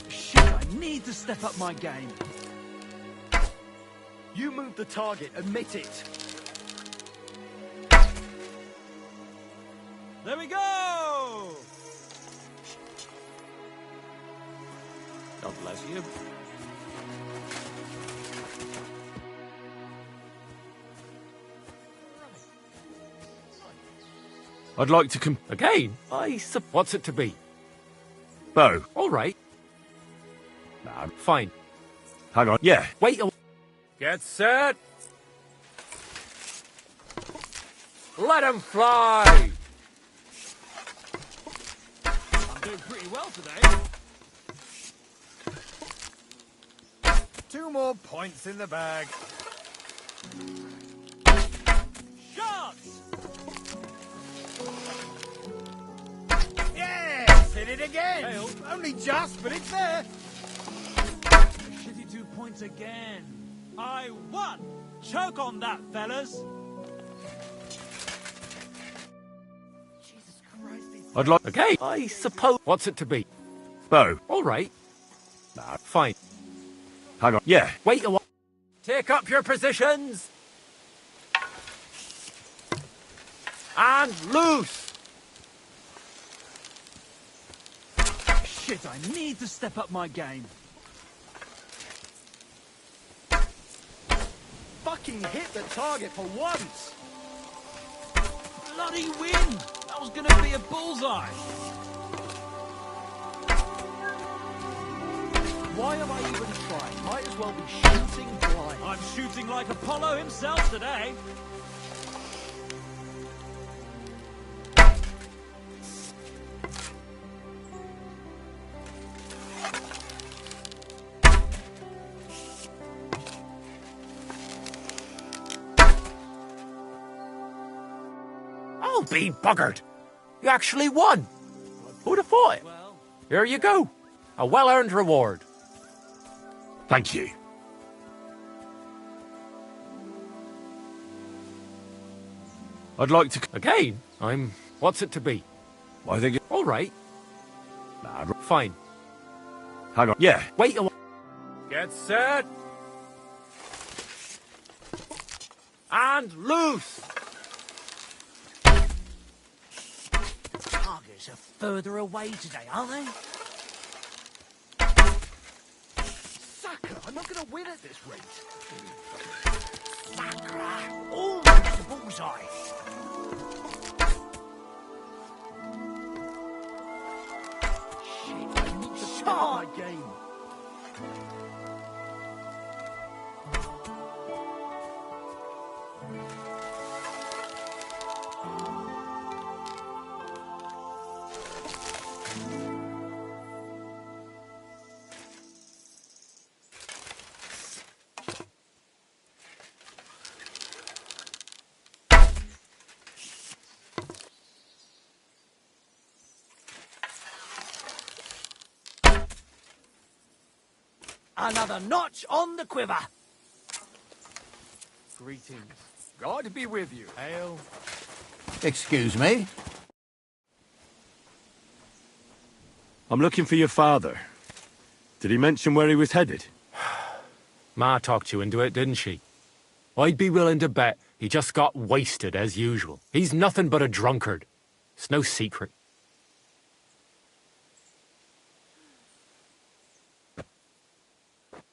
Shit, I need to step up my game. You move the target and miss it. There we go! God bless you. I'd like to Again? What's it to be? Bow. All right. Nah, fine. Hang on. Yeah. Wait a... Get set! Let 'em fly! I'm doing pretty well today. 2 more points in the bag. Shots! Yes! Hit it again! Hail. Only just, but it's there. Shitty 2 points again. I won! Choke on that, fellas! Jesus Christ, these... I'd like... Okay, I suppose... What's it to be? Bow. All right. Nah, fine. Hang on. Yeah. Wait a while. Take up your positions! And loose! Shit, I need to step up my game. Fucking hit the target for once! Bloody win! That was gonna be a bullseye! Why am I even trying? Might as well be shooting blind. I'm shooting like Apollo himself today. I'll be buggered. You actually won. Who'd have thought it? Here you go. A well-earned reward. Thank you. I'd like to... Again? What's it to be? I think it... All right. Nah, fine. Hang on. Yeah. Wait a while. Get set. And loose. Targets are further away today, aren't they? Sucker, I'm not going to win at this rate. Sacra! Almost a bullseye. Shit, I need to start my game. Another notch on the quiver. Greetings. God be with you. Hail. Excuse me? I'm looking for your father. Did he mention where he was headed? Ma talked you into it, didn't she? I'd be willing to bet he just got wasted as usual. He's nothing but a drunkard. It's no secret.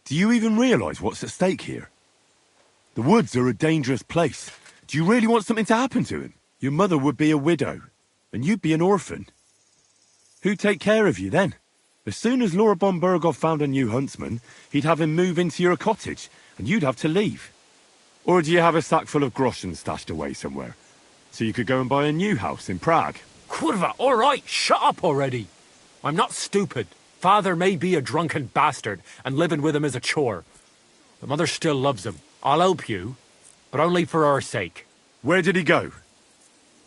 Do you even realise what's at stake here? The woods are a dangerous place. Do you really want something to happen to him? Your mother would be a widow, and you'd be an orphan. Who'd take care of you then? As soon as Lord von Berghoff found a new huntsman, he'd have him move into your cottage, and you'd have to leave. Or do you have a sack full of groschen stashed away somewhere, so you could go and buy a new house in Prague? Kurva, all right, shut up already. I'm not stupid. Father may be a drunken bastard, and living with him is a chore. But Mother still loves him. I'll help you, but only for our sake. Where did he go?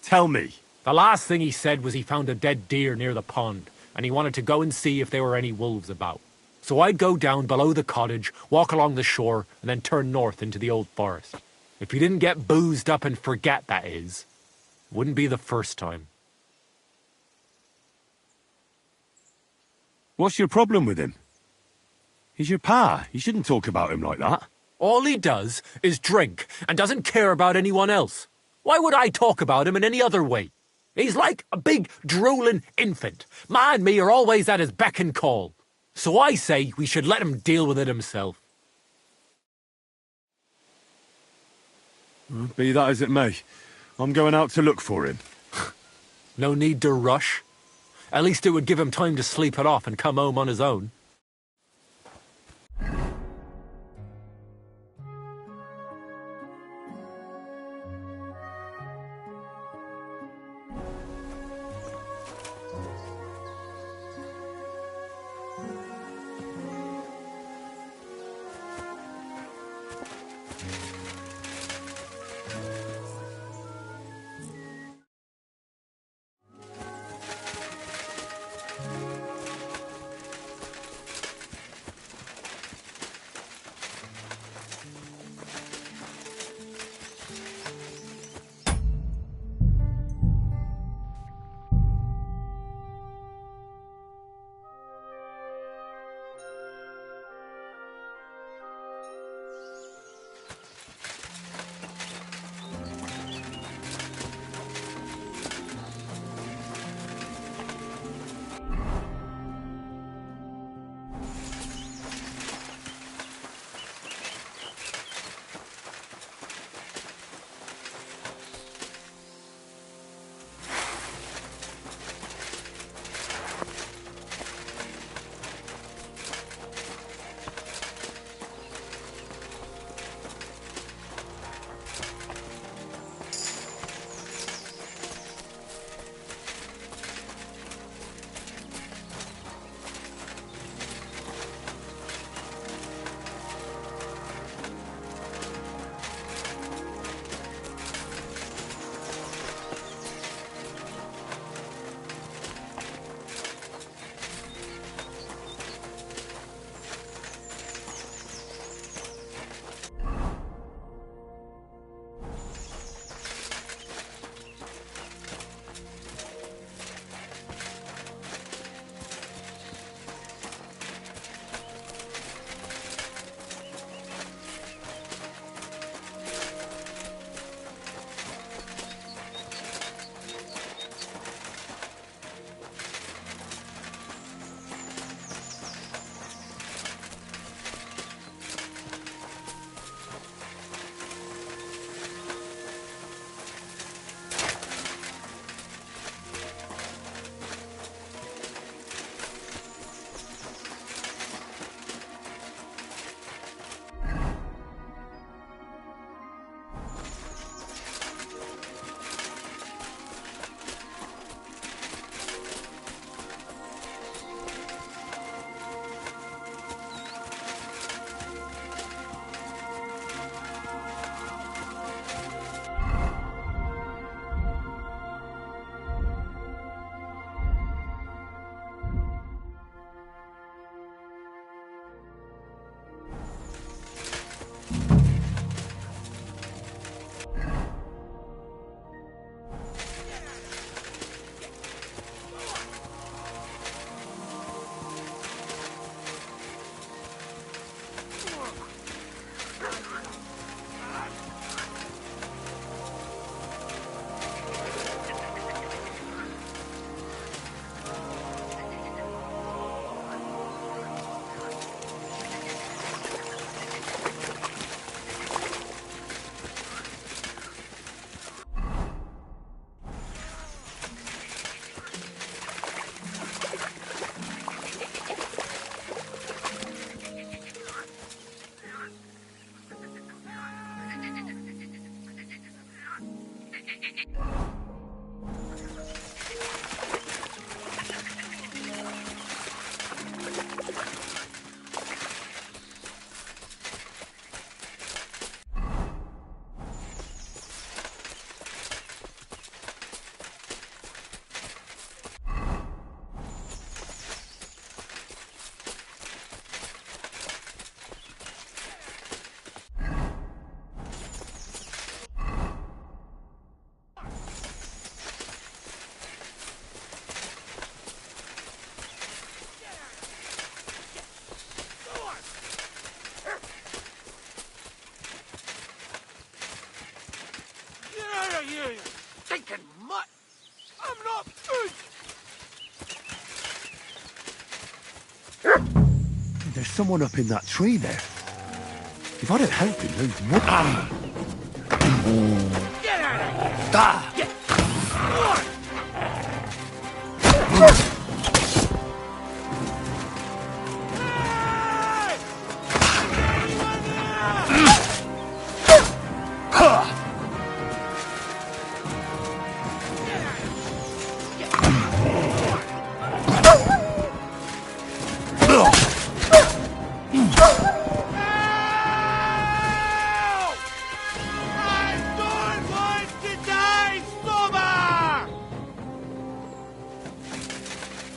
Tell me. The last thing he said was he found a dead deer near the pond, and he wanted to go and see if there were any wolves about. So I'd go down below the cottage, walk along the shore, and then turn north into the old forest. If he didn't get boozed up and forget, that is. Wouldn't be the first time. What's your problem with him? He's your pa. You shouldn't talk about him like that. All he does is drink and doesn't care about anyone else. Why would I talk about him in any other way? He's like a big, drooling infant. Ma and me are always at his beck and call. So I say we should let him deal with it himself. Be that as it may, I'm going out to look for him. No need to rush. At least it would give him time to sleep it off and come home on his own. You stinking mutt! I'm not food! There's someone up in that tree there. If I don't help him, those wood... Get out of here! Ah! Get...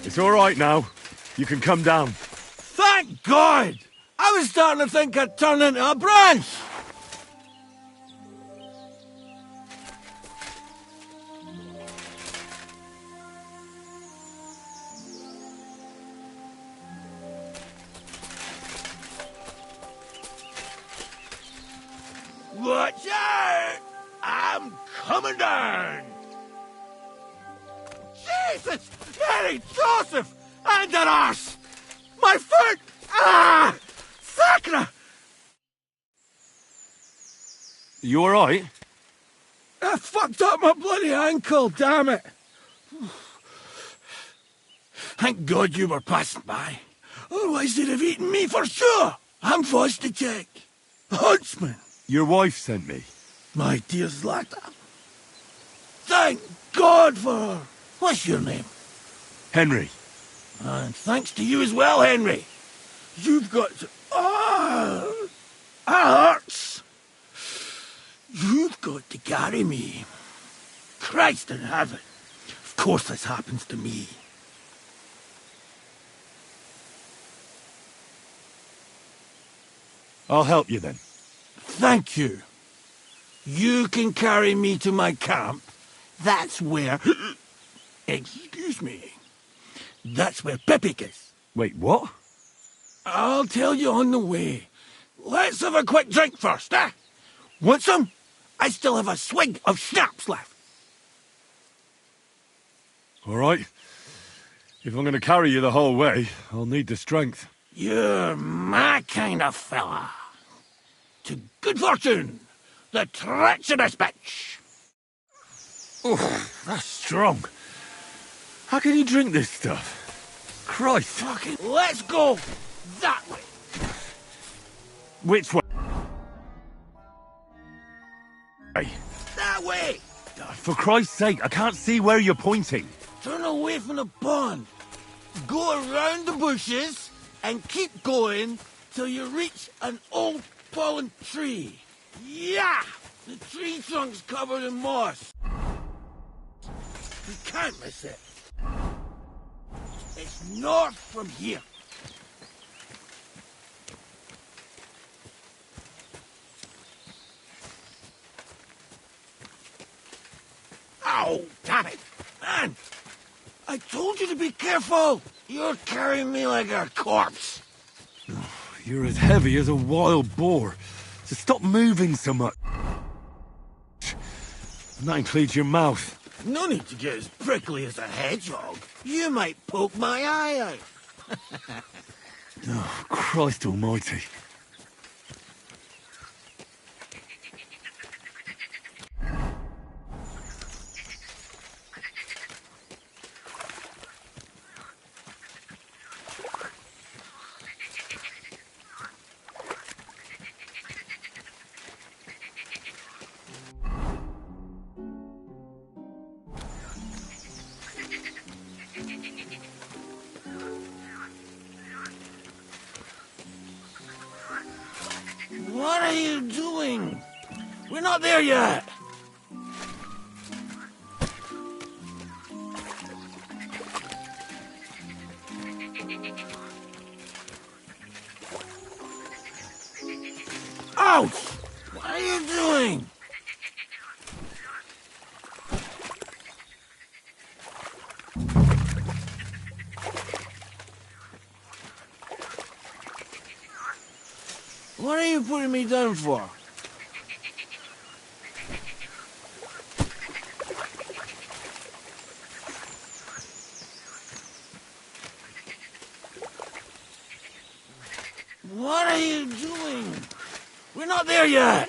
It's all right now. You can come down. Thank God! I was starting to think I'd turn into a branch! Watch out! I'm coming down! Jesus! Mary Joseph! And an arse! My foot! Ah! Sacre! You all right? I fucked up my bloody ankle, damn it! Thank God you were passing by. Otherwise they'd have eaten me for sure! I'm forced to check. Huntsman! Your wife sent me. My dear Zlata. Thank God for her. What's your name? Henry. And thanks to you as well, Henry. You've got to... Ah! That hurts. You've got to carry me. Christ in heaven. Of course this happens to me. I'll help you then. Thank you. You can carry me to my camp. That's where... Excuse me. That's where Pepik is. Wait, what? I'll tell you on the way. Let's have a quick drink first, eh? Want some? I still have a swig of schnapps left. All right. If I'm going to carry you the whole way, I'll need the strength. You're my kind of fella. To good fortune, the treacherous bitch. Oh, that's strong. How can you drink this stuff? Christ. Fucking let's go that way. Which way? That way. For Christ's sake, I can't see where you're pointing. Turn away from the pond. Go around the bushes and keep going till you reach an old fallen tree. Yeah! The tree trunk's covered in moss. You can't miss it. It's north from here. Ow, damn it. Man, I told you to be careful. You're carrying me like a corpse. You're as heavy as a wild boar. So stop moving so much. And that includes your mouth. No need to get as prickly as a hedgehog. You might poke my eye out. Oh, Christ almighty. not there yet! Ouch! What are you doing? What are you putting me down for? What are you doing? We're not there yet!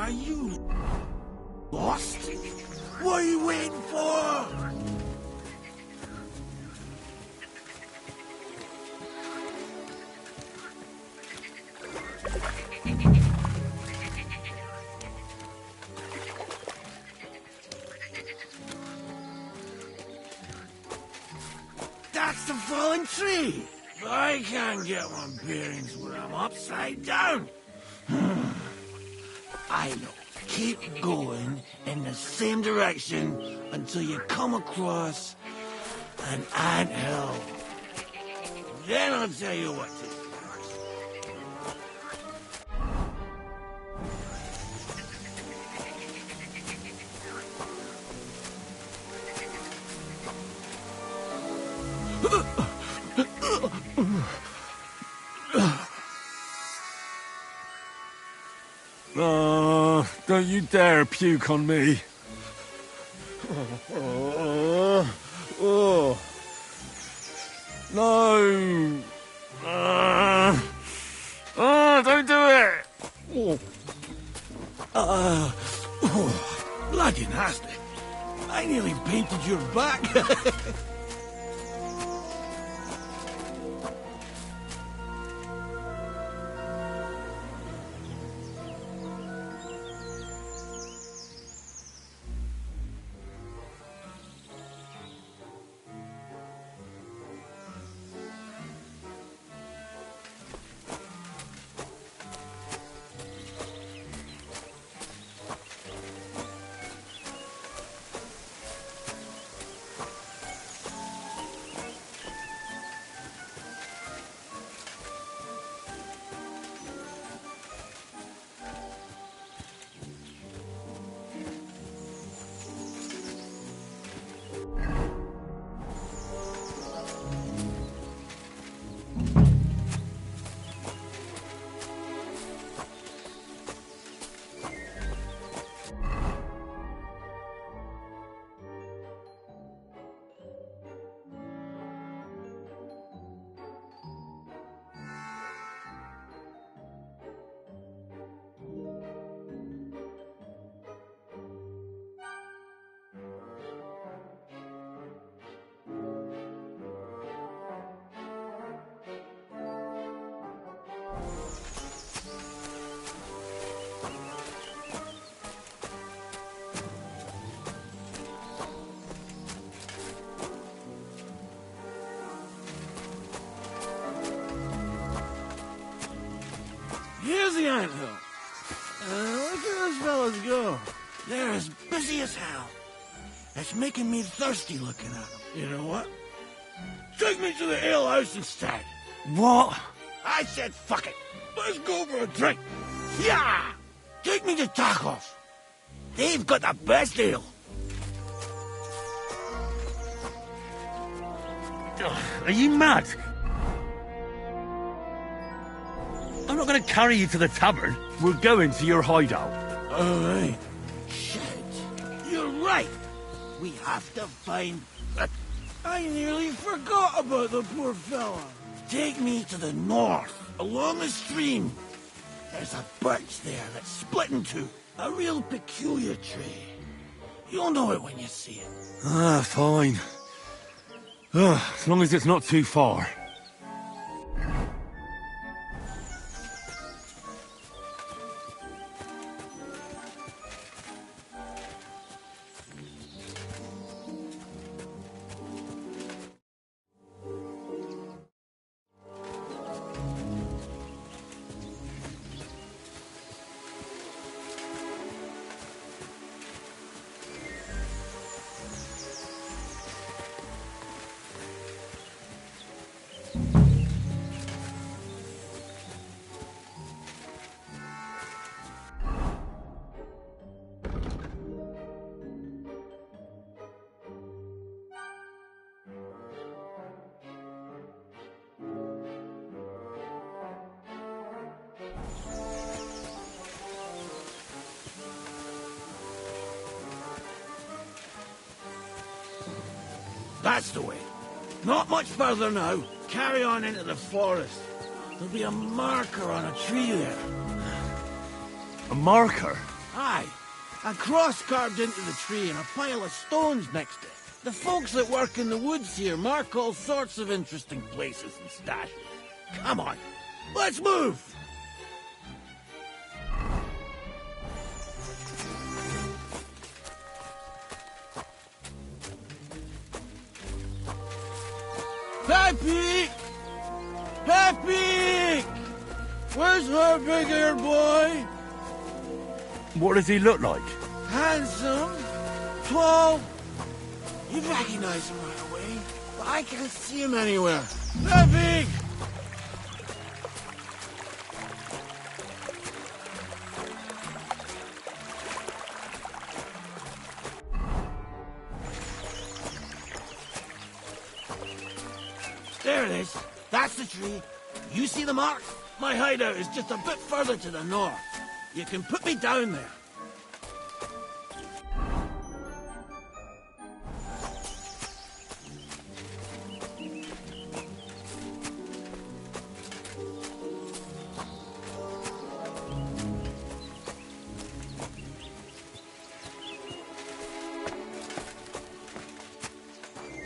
Are you lost? What are you waiting for? That's the fallen tree. I can't get my bearings when I'm upside down. I know. Keep going in the same direction until you come across an anthill. Then I'll tell you what to do. Don't you dare puke on me. No. Don't do it. Bloody nasty. I nearly painted your back. Here's the anthill. Look at those fellas go. They're as busy as hell. It's making me thirsty looking at them. You know what? Take me to the ale house instead. What? I said fuck it. Let's go for a drink. Yeah! Take me to Tacos. They've got the best ale. Are you mad? I'm not going to carry you to the tavern. We're going to your hideout. All right. Shit. You're right. We have to find... I nearly forgot about the poor fella. Take me to the north, along the stream. There's a birch there that's split in two. A real peculiar tree. You'll know it when you see it. Fine. As long as it's not too far. That's the way. Not much further now. Carry on into the forest. There'll be a marker on a tree there. A marker? Aye. A cross carved into the tree and a pile of stones next to it. The folks that work in the woods here mark all sorts of interesting places and stashes. Come on, let's move! Peppy! Peppy! Where's her big-eared boy? What does he look like? Handsome, tall. You recognize him right away, but I can't see him anywhere. Peppy! There it is. That's the tree. You see the mark? My hideout is just a bit further to the north. You can put me down there.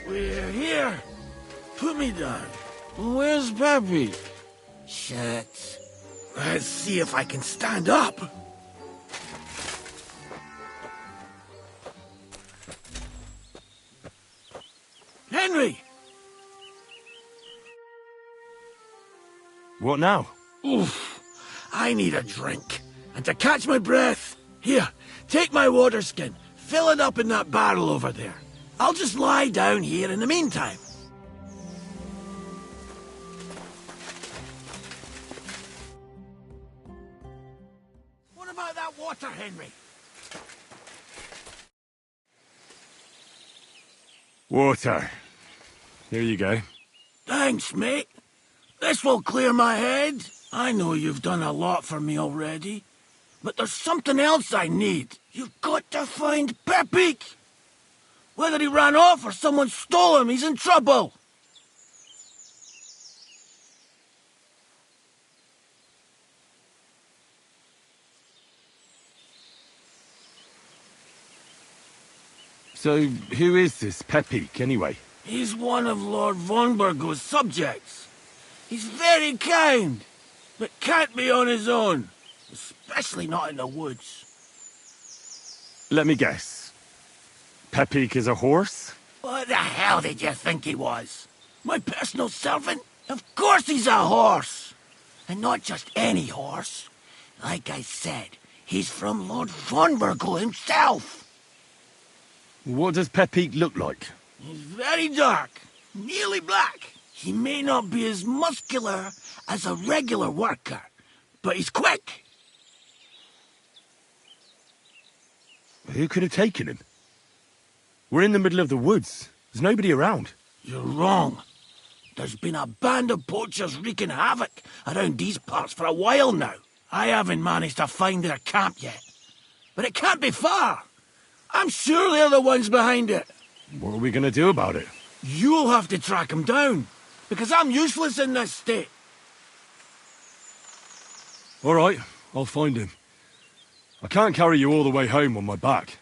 We're here. Put me down. Where's Peppy? Shit. Let's see if I can stand up. Henry! What now? Oof. I need a drink. And to catch my breath, here, take my water skin. Fill it up in that barrel over there. I'll just lie down here in the meantime. What about that water, Henry? Water. Here you go. Thanks, mate. This will clear my head. I know you've done a lot for me already, but there's something else I need. You've got to find Peppy. Whether he ran off or someone stole him, he's in trouble. So, who is this Pepik, anyway? He's one of Lord von Burgo's subjects. He's very kind, but can't be on his own, especially not in the woods. Let me guess. Pepik is a horse? What the hell did you think he was? My personal servant? Of course he's a horse! And not just any horse. Like I said, he's from Lord von Burgo himself. What does Pepik look like? He's very dark, nearly black. He may not be as muscular as a regular worker, but he's quick. Who could have taken him? We're in the middle of the woods. There's nobody around. You're wrong. There's been a band of poachers wreaking havoc around these parts for a while now. I haven't managed to find their camp yet. But it can't be far. I'm sure they're the ones behind it. What are we going to do about it? You'll have to track them down, because I'm useless in this state. All right, I'll find him. I can't carry you all the way home on my back.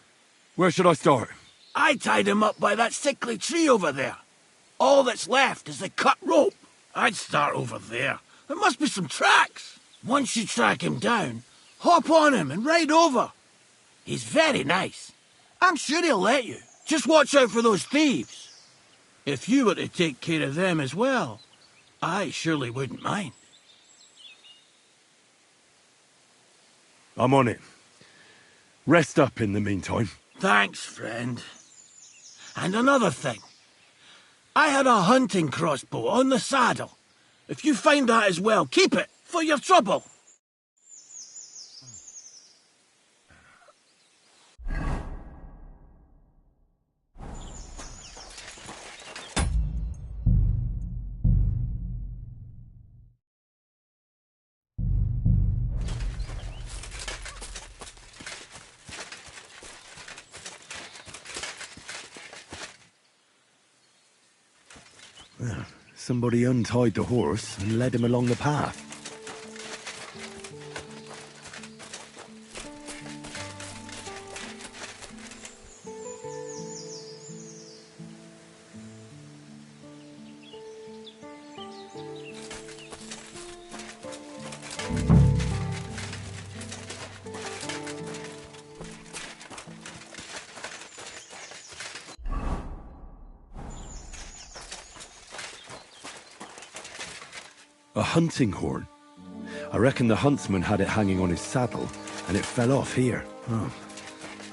Where should I start? I tied him up by that sickly tree over there. All that's left is the cut rope. I'd start over there. There must be some tracks. Once you track him down, hop on him and ride over. He's very nice. I'm sure he'll let you. Just watch out for those thieves. If you were to take care of them as well, I surely wouldn't mind. I'm on it. Rest up in the meantime. Thanks, friend. And another thing. I had a hunting crossbow on the saddle. If you find that as well, keep it for your trouble. Somebody untied the horse and led him along the path. A hunting horn. I reckon the huntsman had it hanging on his saddle, and it fell off here. Oh,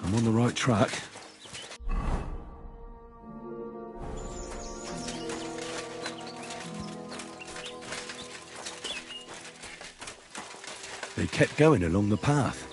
I'm on the right track. They kept going along the path.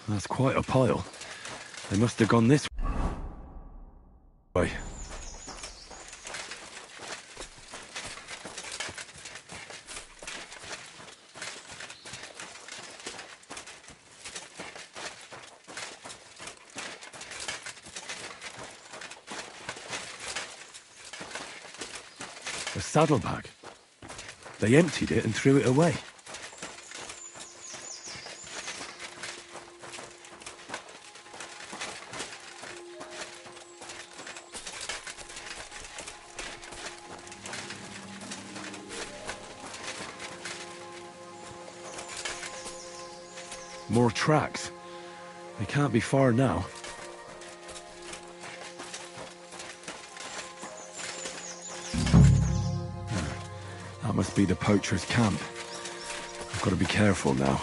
That's quite a pile. They must have gone this way. A saddlebag. They emptied it and threw it away. More tracks. They can't be far now. That must be the poacher's camp. I've got to be careful now.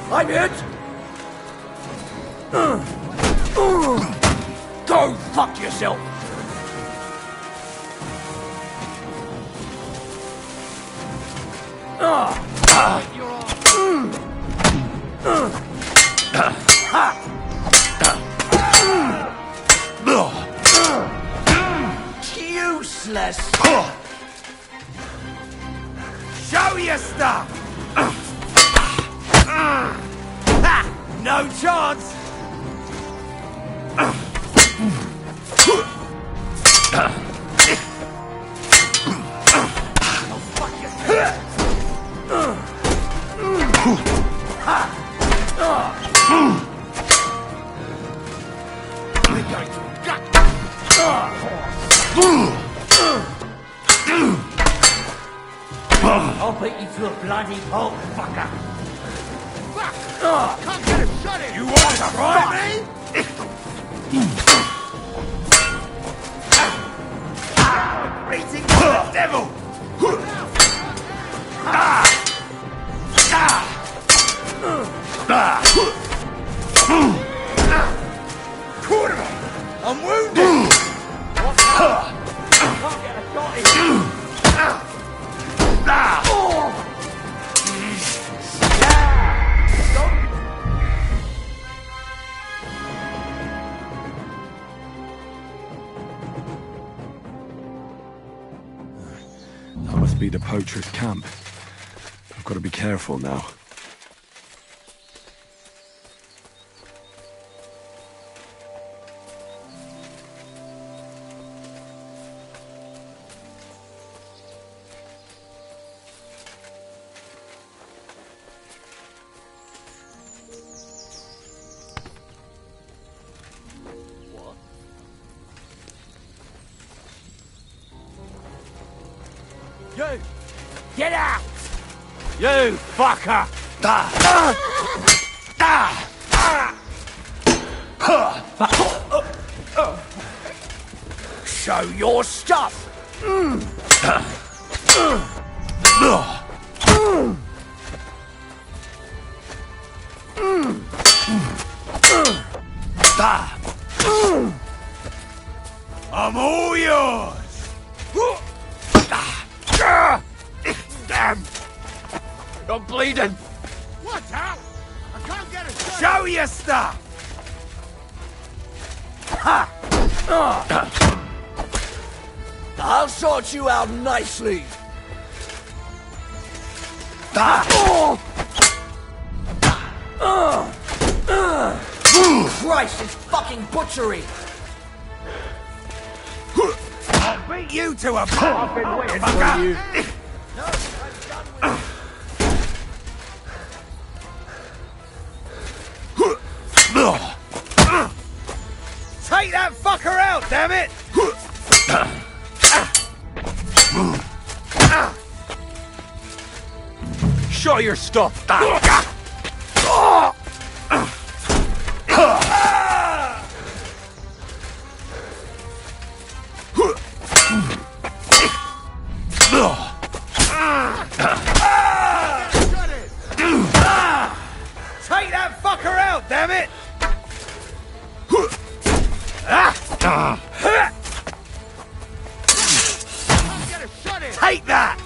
I'm hit! Go fuck yourself! Useless! Show your stuff! No chance! I'll beat you to a bloody pulp, fucker! Can't get a shot in! You want to try me? Beating the devil! I'm wounded! Can't get a shot in! That must be the poacher's camp. I've got to be careful now. You! Get out! You fucker! Shut know your stuff. I'm all yours. Damn! I'm bleeding. Watch out! I can't get a shot. Show your stuff. Ha! I'll sort you out nicely. Christ, it's fucking butchery. I'll beat you to a pulp. I've been waiting for you. Take that fucker out, damn it! Show your stuff. Take that fucker out, damn it! Take that!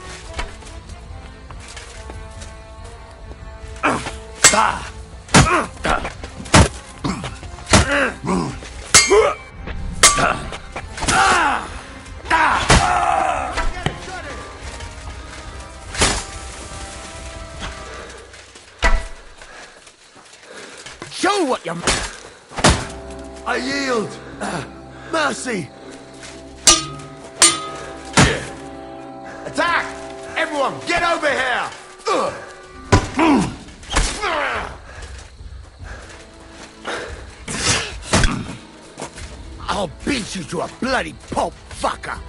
Show what you... I yield. Mercy. Attack! Everyone, get over here! I'll beat you to a bloody pulp, fucker!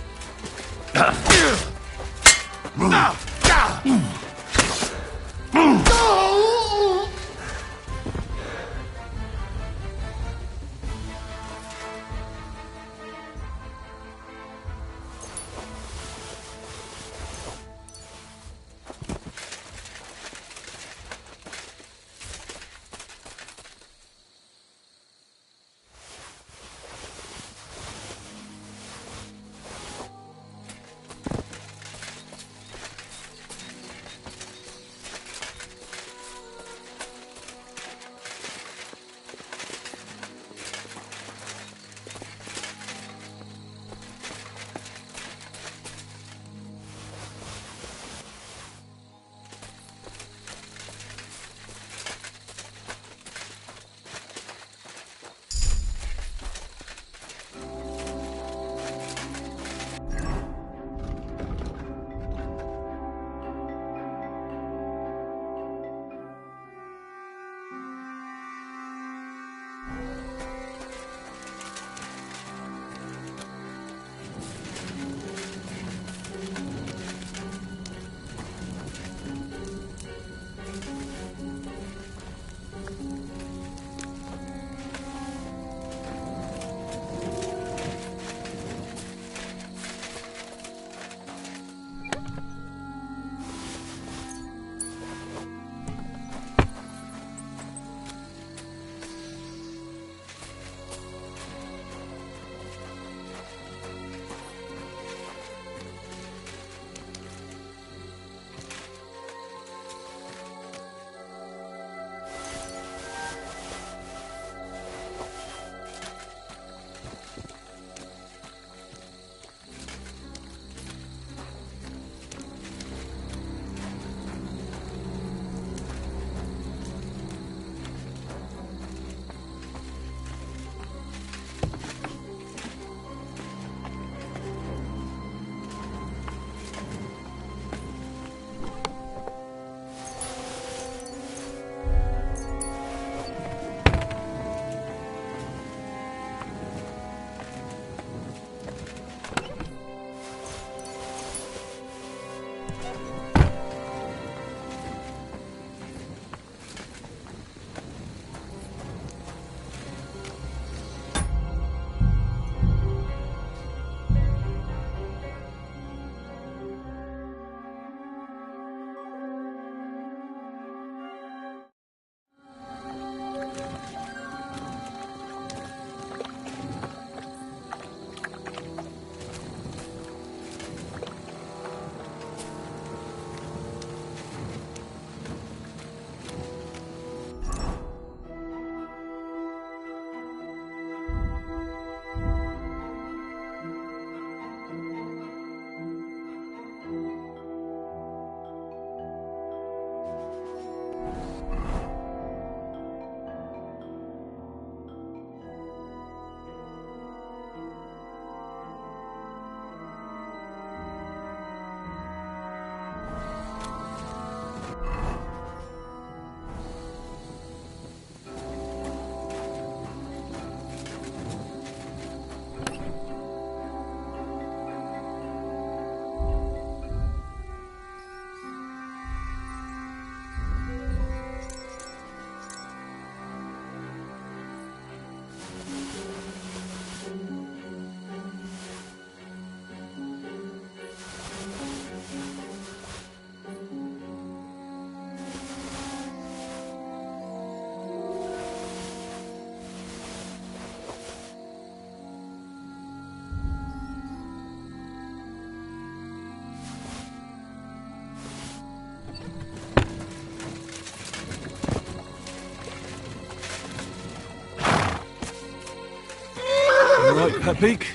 Right, Pepik.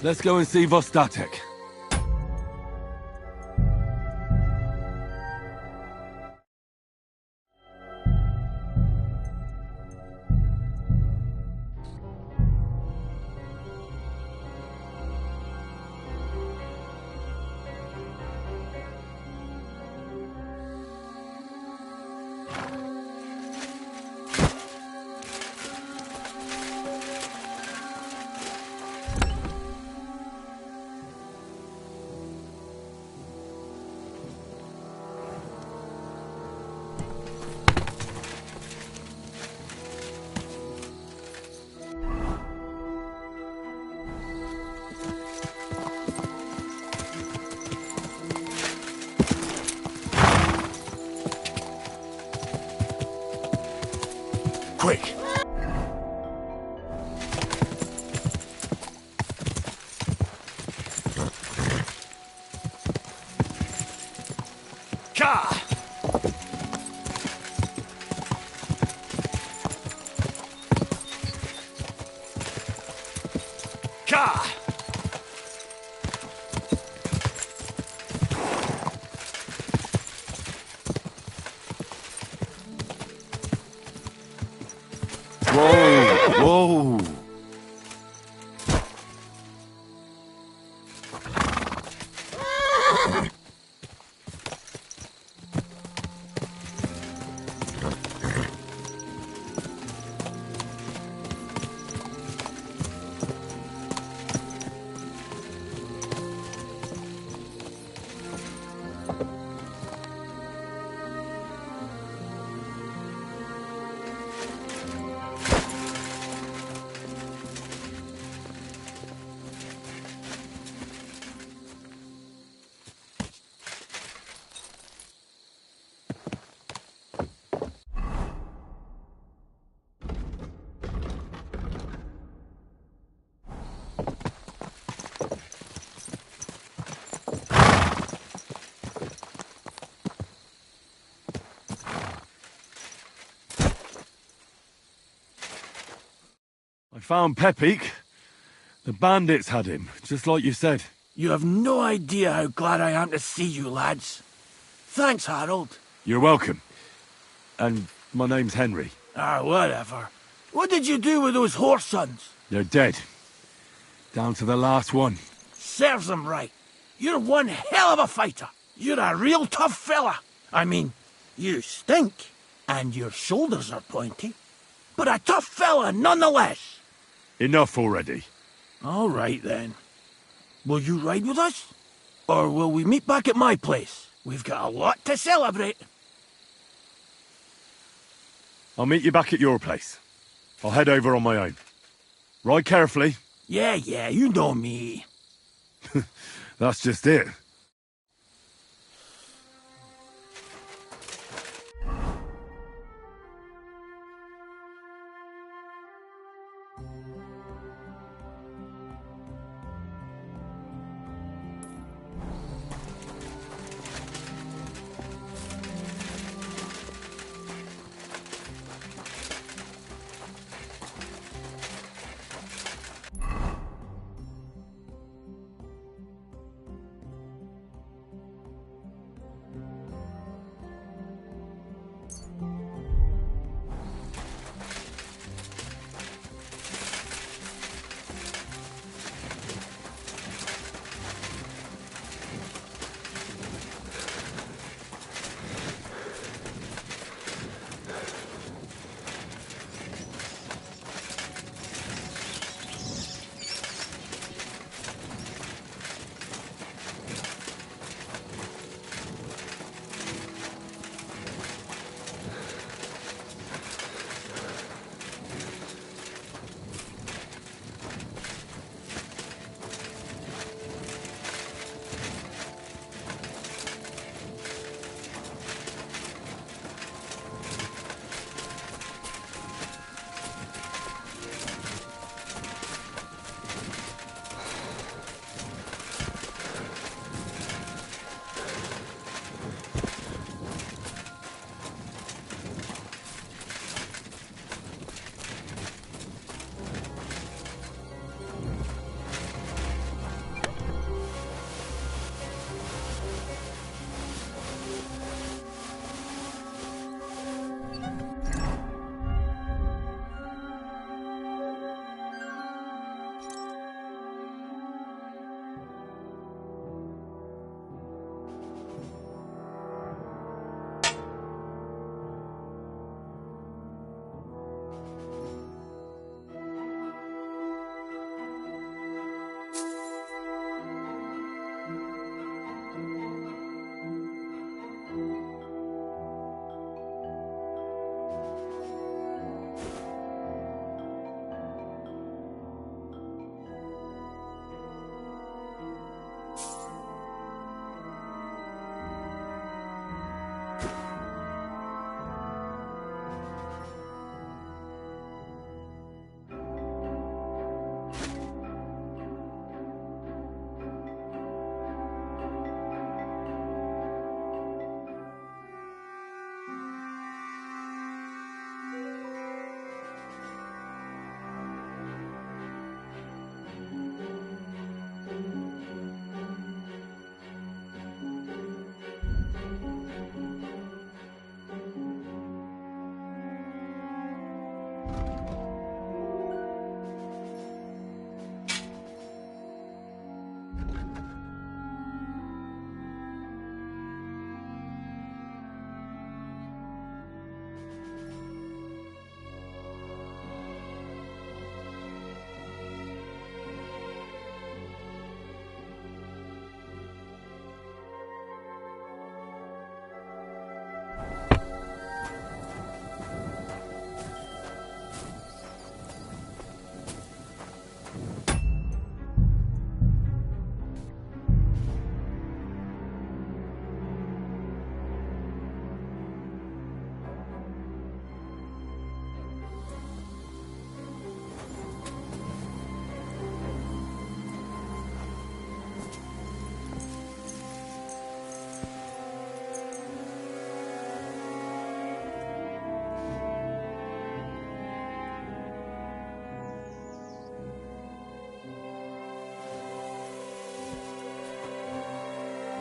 Let's go and see Vostatek. Quick! Ka! Ka! Whoa! Whoa! I found Pepik. The bandits had him, just like you said. You have no idea how glad I am to see you, lads. Thanks, Harold. You're welcome. And my name's Henry. Whatever. What did you do with those horse sons? They're dead. Down to the last one. Serves them right. You're one hell of a fighter. You're a real tough fella. I mean, you stink, and your shoulders are pointy. But a tough fella nonetheless. Enough already. All right, then. Will you ride with us? Or will we meet back at my place? We've got a lot to celebrate. I'll meet you back at your place. I'll head over on my own. Ride carefully. Yeah, you know me. That's just it.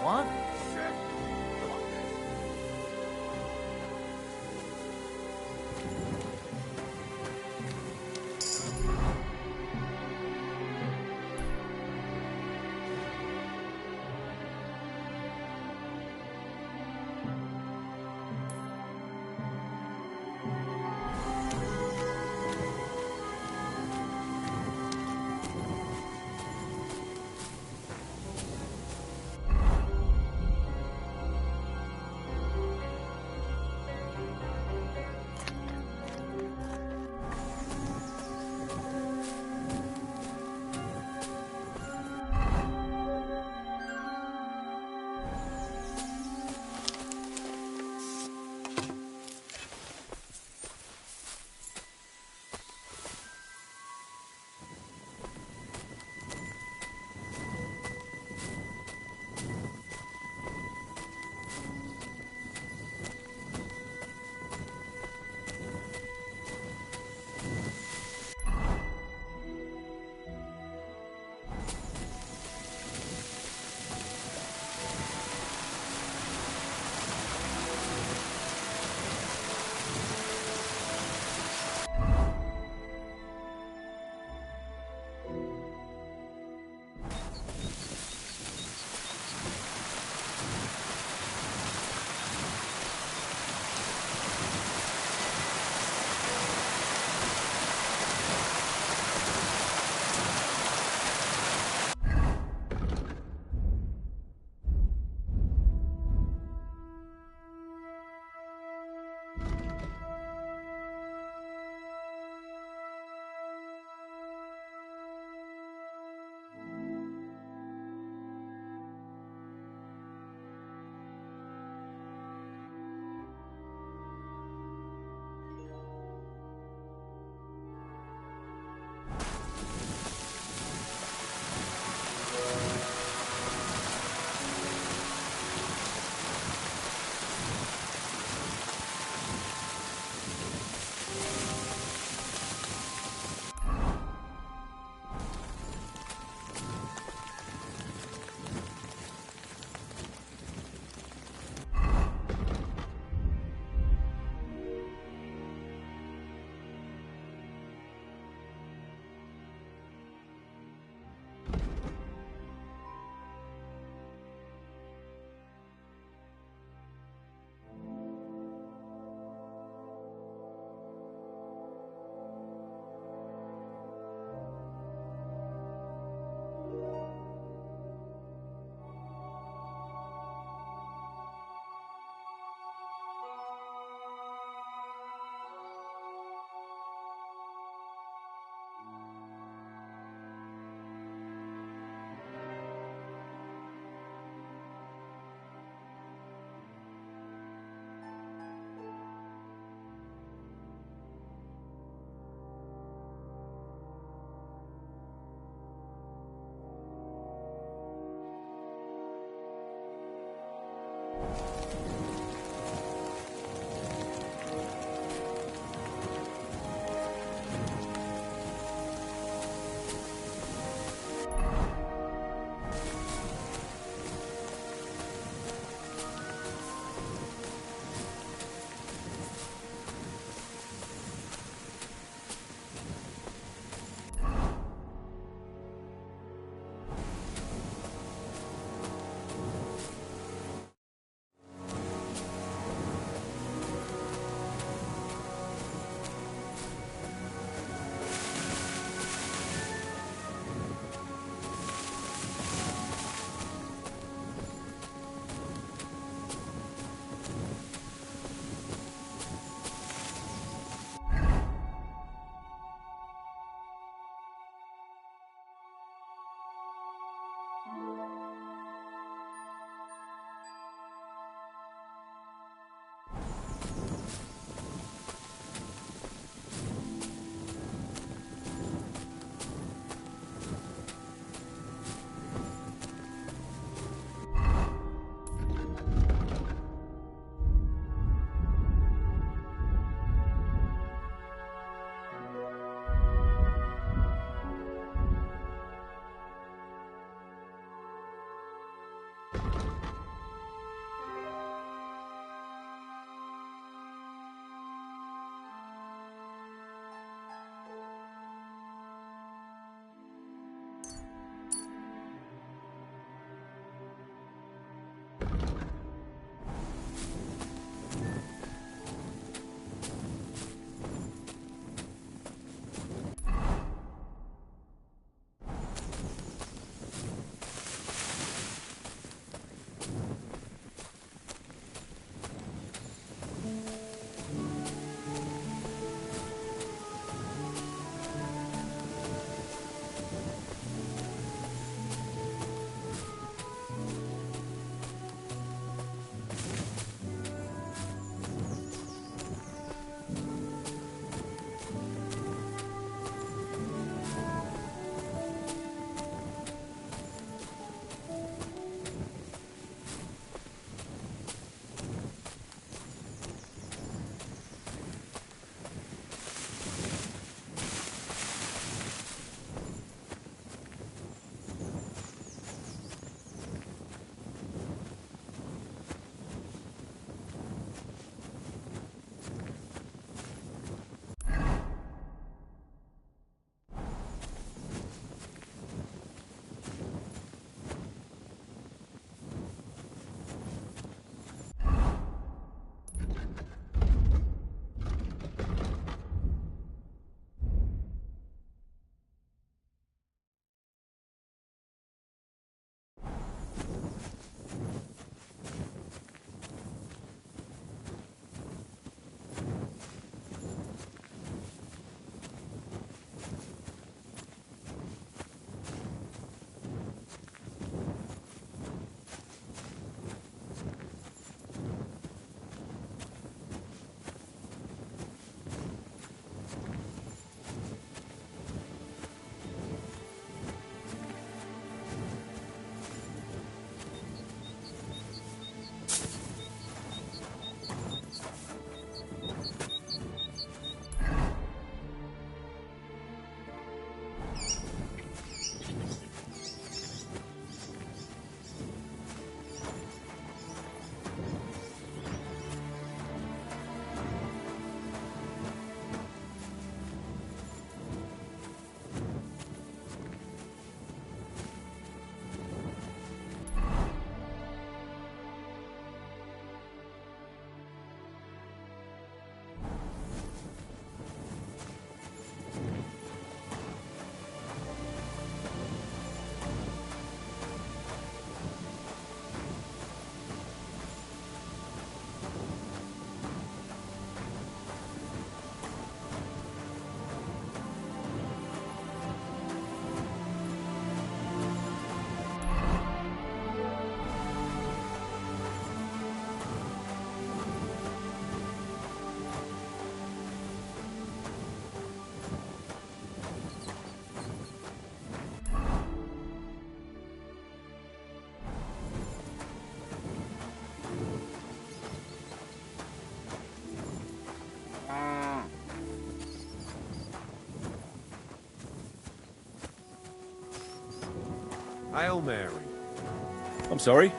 What? Hail Mary. I'm sorry?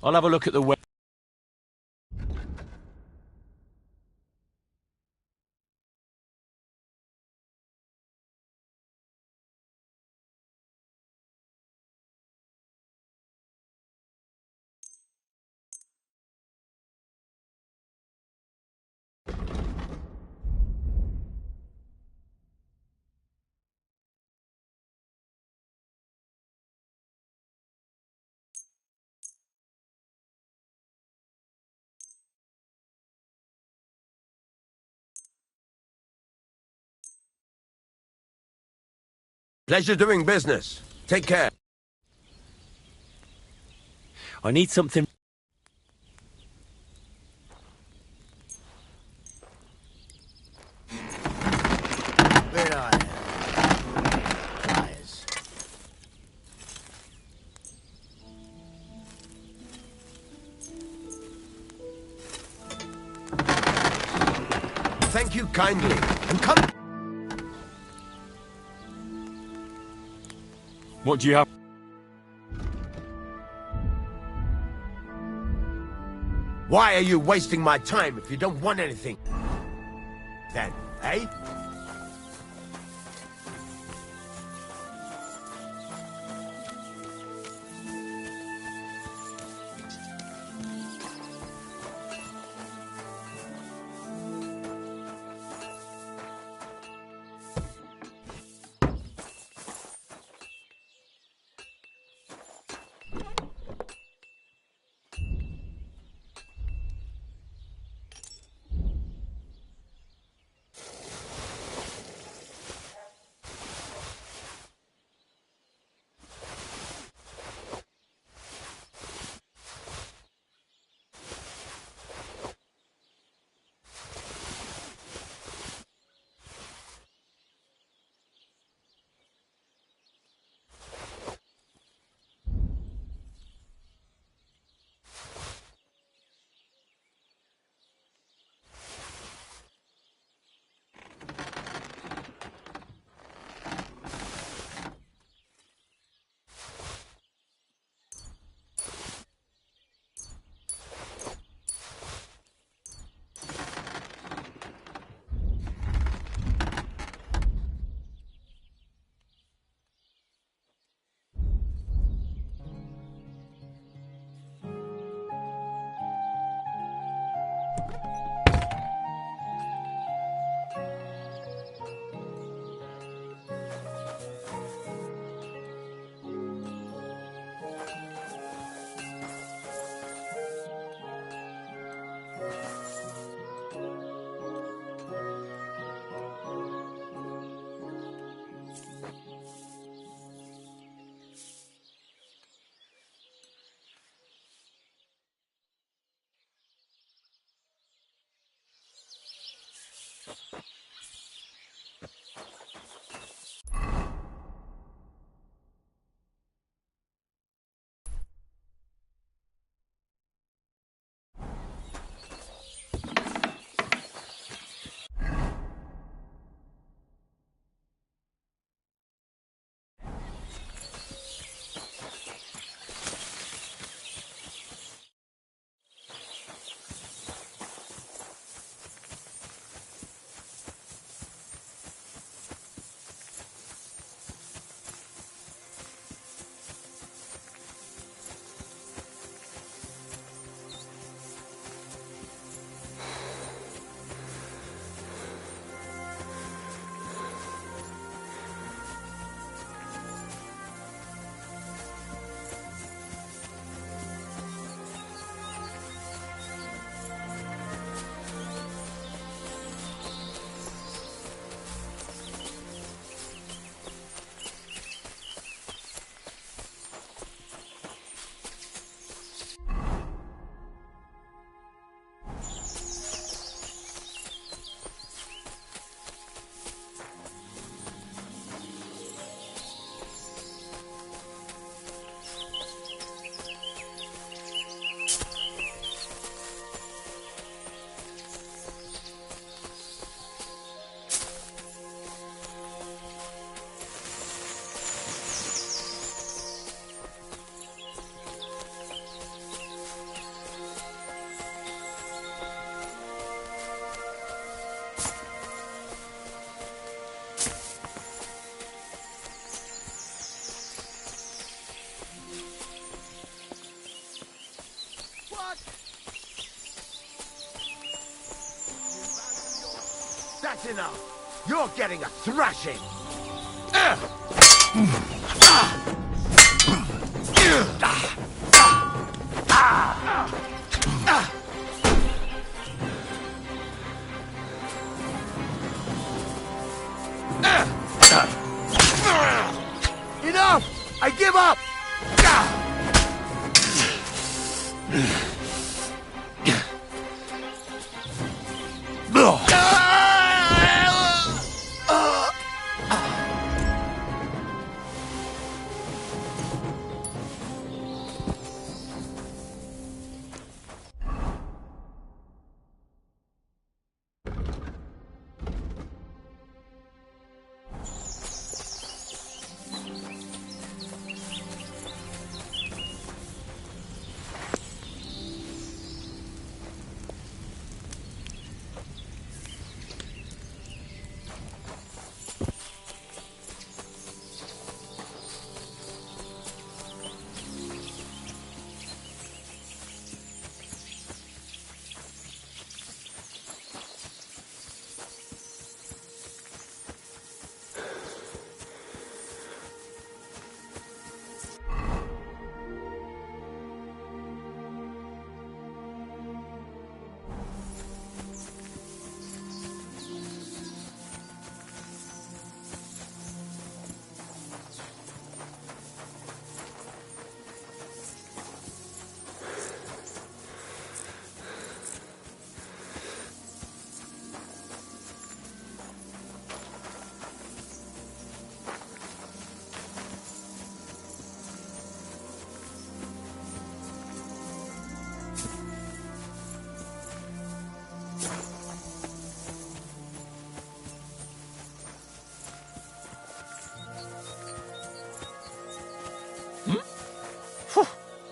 I'll have a look at the web. Pleasure doing business. Take care. I need something. Where are you? Pliers. Thank you kindly. And come. What do you have? Why are you wasting my time if you don't want anything? Then, eh? That's enough. You're getting a thrashing. Enough! I give up!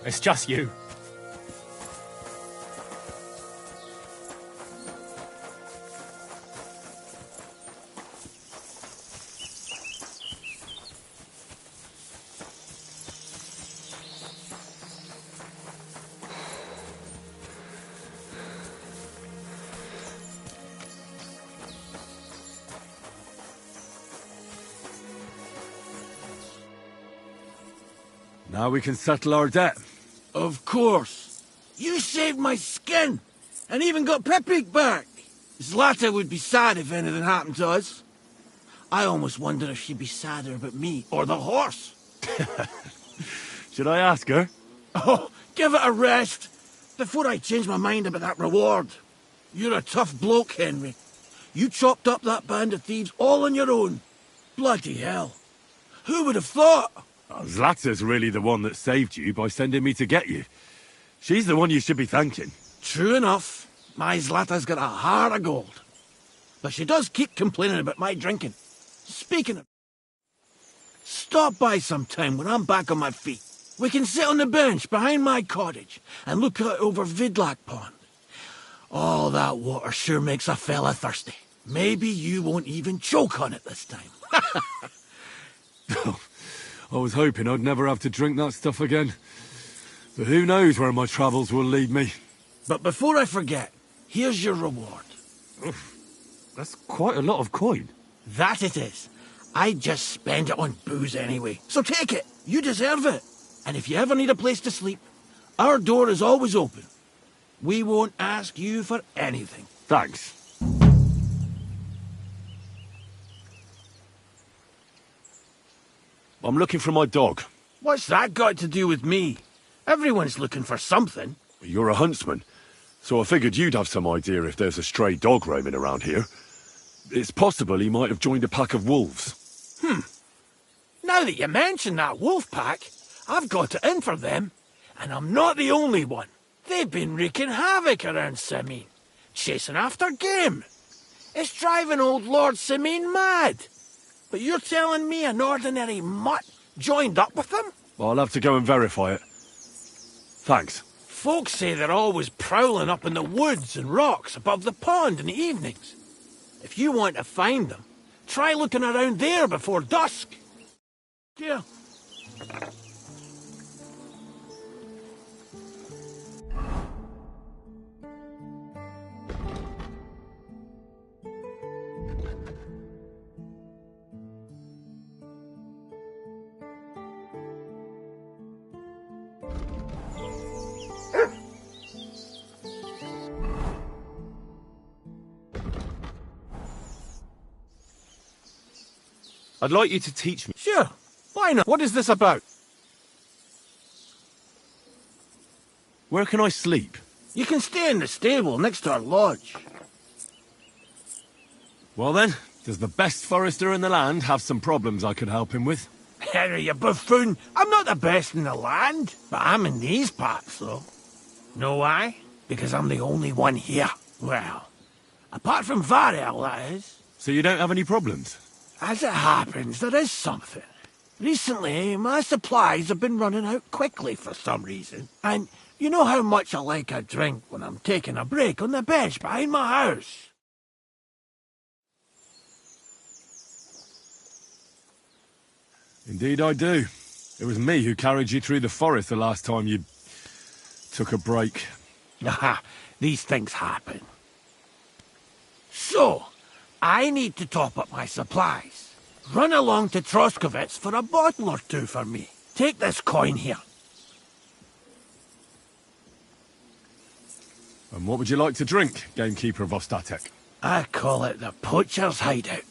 It's just you. Now we can settle our debt. Of course. You saved my skin, and even got Pepik back. Zlata would be sad if anything happened to us. I almost wonder if she'd be sadder about me or the horse. Should I ask her? Oh, give it a rest, before I change my mind about that reward. You're a tough bloke, Henry. You chopped up that band of thieves all on your own. Bloody hell. Who would have thought? Zlata's really the one that saved you by sending me to get you. She's the one you should be thanking. True enough. My Zlata's got a heart of gold. But she does keep complaining about my drinking. Speaking of... Stop by sometime when I'm back on my feet. We can sit on the bench behind my cottage and look out over Vidlac Pond. Oh, that water sure makes a fella thirsty. Maybe you won't even choke on it this time. I was hoping I'd never have to drink that stuff again. But who knows where my travels will lead me. But before I forget, here's your reward. Oof, that's quite a lot of coin. That it is. I just spend it on booze anyway. So take it. You deserve it. And if you ever need a place to sleep, our door is always open. We won't ask you for anything. Thanks. I'm looking for my dog. What's that got to do with me? Everyone's looking for something. You're a huntsman, so I figured you'd have some idea if there's a stray dog roaming around here. It's possible he might have joined a pack of wolves. Now that you mention that wolf pack, I've got it in for them. And I'm not the only one. They've been wreaking havoc around Simene, chasing after game. It's driving old Lord Simene mad. But you're telling me an ordinary mutt joined up with them? I'll have to go and verify it. Thanks. Folks say they're always prowling up in the woods and rocks above the pond in the evenings. If you want to find them, try looking around there before dusk. Yeah. I'd like you to teach me. Sure. Why not? What is this about? Where can I sleep? You can stay in the stable next to our lodge. Well then, does the best forester in the land have some problems I could help him with? Harry, you buffoon. I'm not the best in the land, but I'm in these parts, though. Know why? Because I'm the only one here. Well, apart from Varel, that is. So you don't have any problems? As it happens, there is something. Recently, my supplies have been running out quickly for some reason. And you know how much I like a drink when I'm taking a break on the bench behind my house. Indeed I do. It was me who carried you through the forest the last time you took a break. Aha, these things happen. So, I need to top up my supplies. Run along to Troskovitz for a bottle or two for me. Take this coin here. And what would you like to drink, gamekeeper of Ostatek? I call it the poacher's hideout.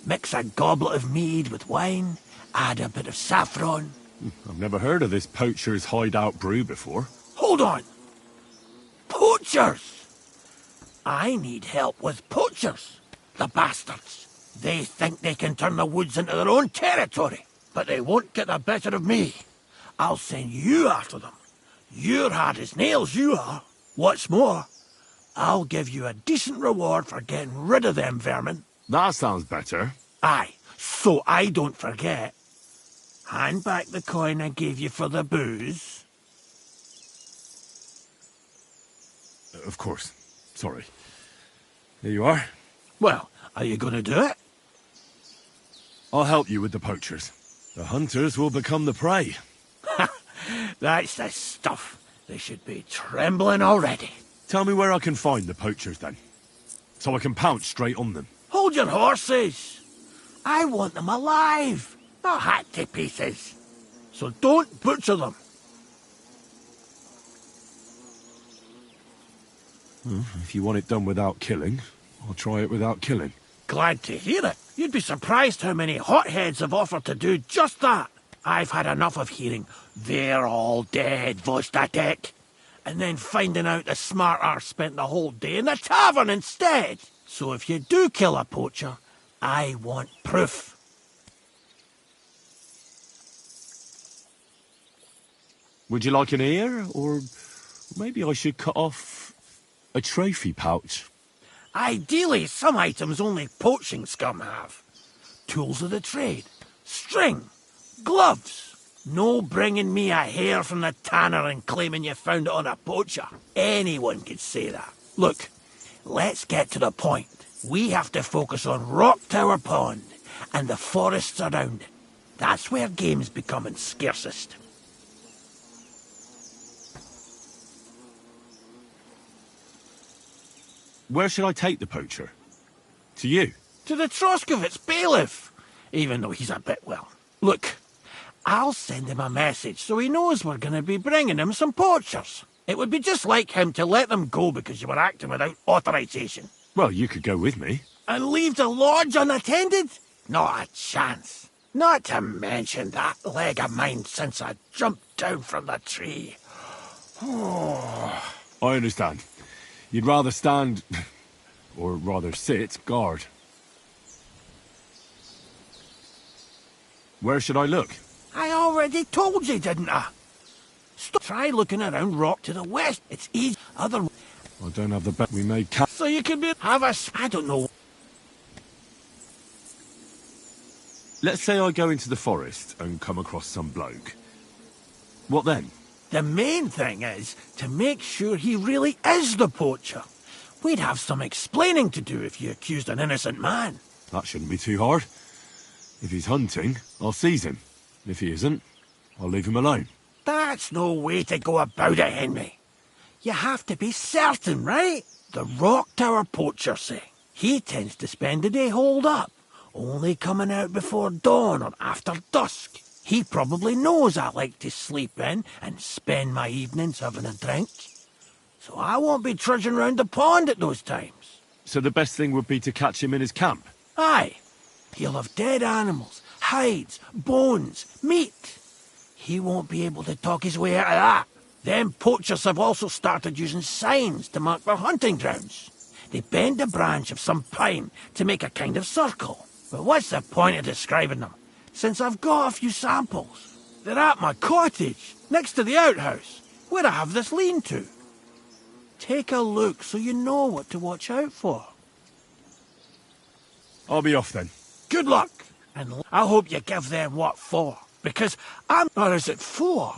Mix a goblet of mead with wine, add a bit of saffron. I've never heard of this poacher's hideout brew before. Hold on! Poachers! I need help with poachers. The bastards. They think they can turn the woods into their own territory, but they won't get the better of me. I'll send you after them. You're hard as nails, you are. What's more, I'll give you a decent reward for getting rid of them vermin. That sounds better. Aye, so I don't forget. Hand back the coin I gave you for the booze. Of course. Sorry. Here you are. Well, are you going to do it? I'll help you with the poachers. The hunters will become the prey. That's the stuff. They should be trembling already. Tell me where I can find the poachers, then. So I can pounce straight on them. Hold your horses. I want them alive, not hacked to pieces. So don't butcher them. Well, if you want it done without killing, I'll try it without killing. Glad to hear it. You'd be surprised how many hotheads have offered to do just that. I've had enough of hearing, "They're all dead, Vostatek," and then finding out the smart arse spent the whole day in the tavern instead. So if you do kill a poacher, I want proof. Would you like an ear, or maybe I should cut off a trophy pouch? Ideally, some items only poaching scum have. Tools of the trade, string, gloves. No bringing me a hair from the tanner and claiming you found it on a poacher. Anyone could say that. Look, let's get to the point. We have to focus on Rock Tower Pond and the forests around it. That's where game's becoming scarcest. Where should I take the poacher? To you? To the Troskovitz bailiff, even though he's a bit, well. Look, I'll send him a message so he knows we're going to be bringing him some poachers. It would be just like him to let them go because you were acting without authorization. Well, you could go with me. And leave the lodge unattended? Not a chance. Not to mention that leg of mine since I jumped down from the tree. I understand. You'd rather stand, or rather sit, guard. Where should I look? I already told you, didn't I? Stop. Try looking around Rock to the west. It's easy. Other. I don't have the bet we made. So you can have a. I don't know. Let's say I go into the forest and come across some bloke. What then? The main thing is to make sure he really is the poacher. We'd have some explaining to do if you accused an innocent man. That shouldn't be too hard. If he's hunting, I'll seize him. If he isn't, I'll leave him alone. That's no way to go about it, Henry. You have to be certain, right? The Rock Tower poacher, say. He tends to spend the day holed up, only coming out before dawn or after dusk. He probably knows I like to sleep in and spend my evenings having a drink. So I won't be trudging round the pond at those times. So the best thing would be to catch him in his camp? Aye. He'll have dead animals, hides, bones, meat. He won't be able to talk his way out of that. Them poachers have also started using signs to mark their hunting grounds. They bend a branch of some pine to make a kind of circle. But what's the point of describing them, since I've got a few samples? They're at my cottage, next to the outhouse, where I have this lean-to. Take a look so you know what to watch out for. I'll be off then. Good luck, and I hope you give them what for, because I'm... Or is it for?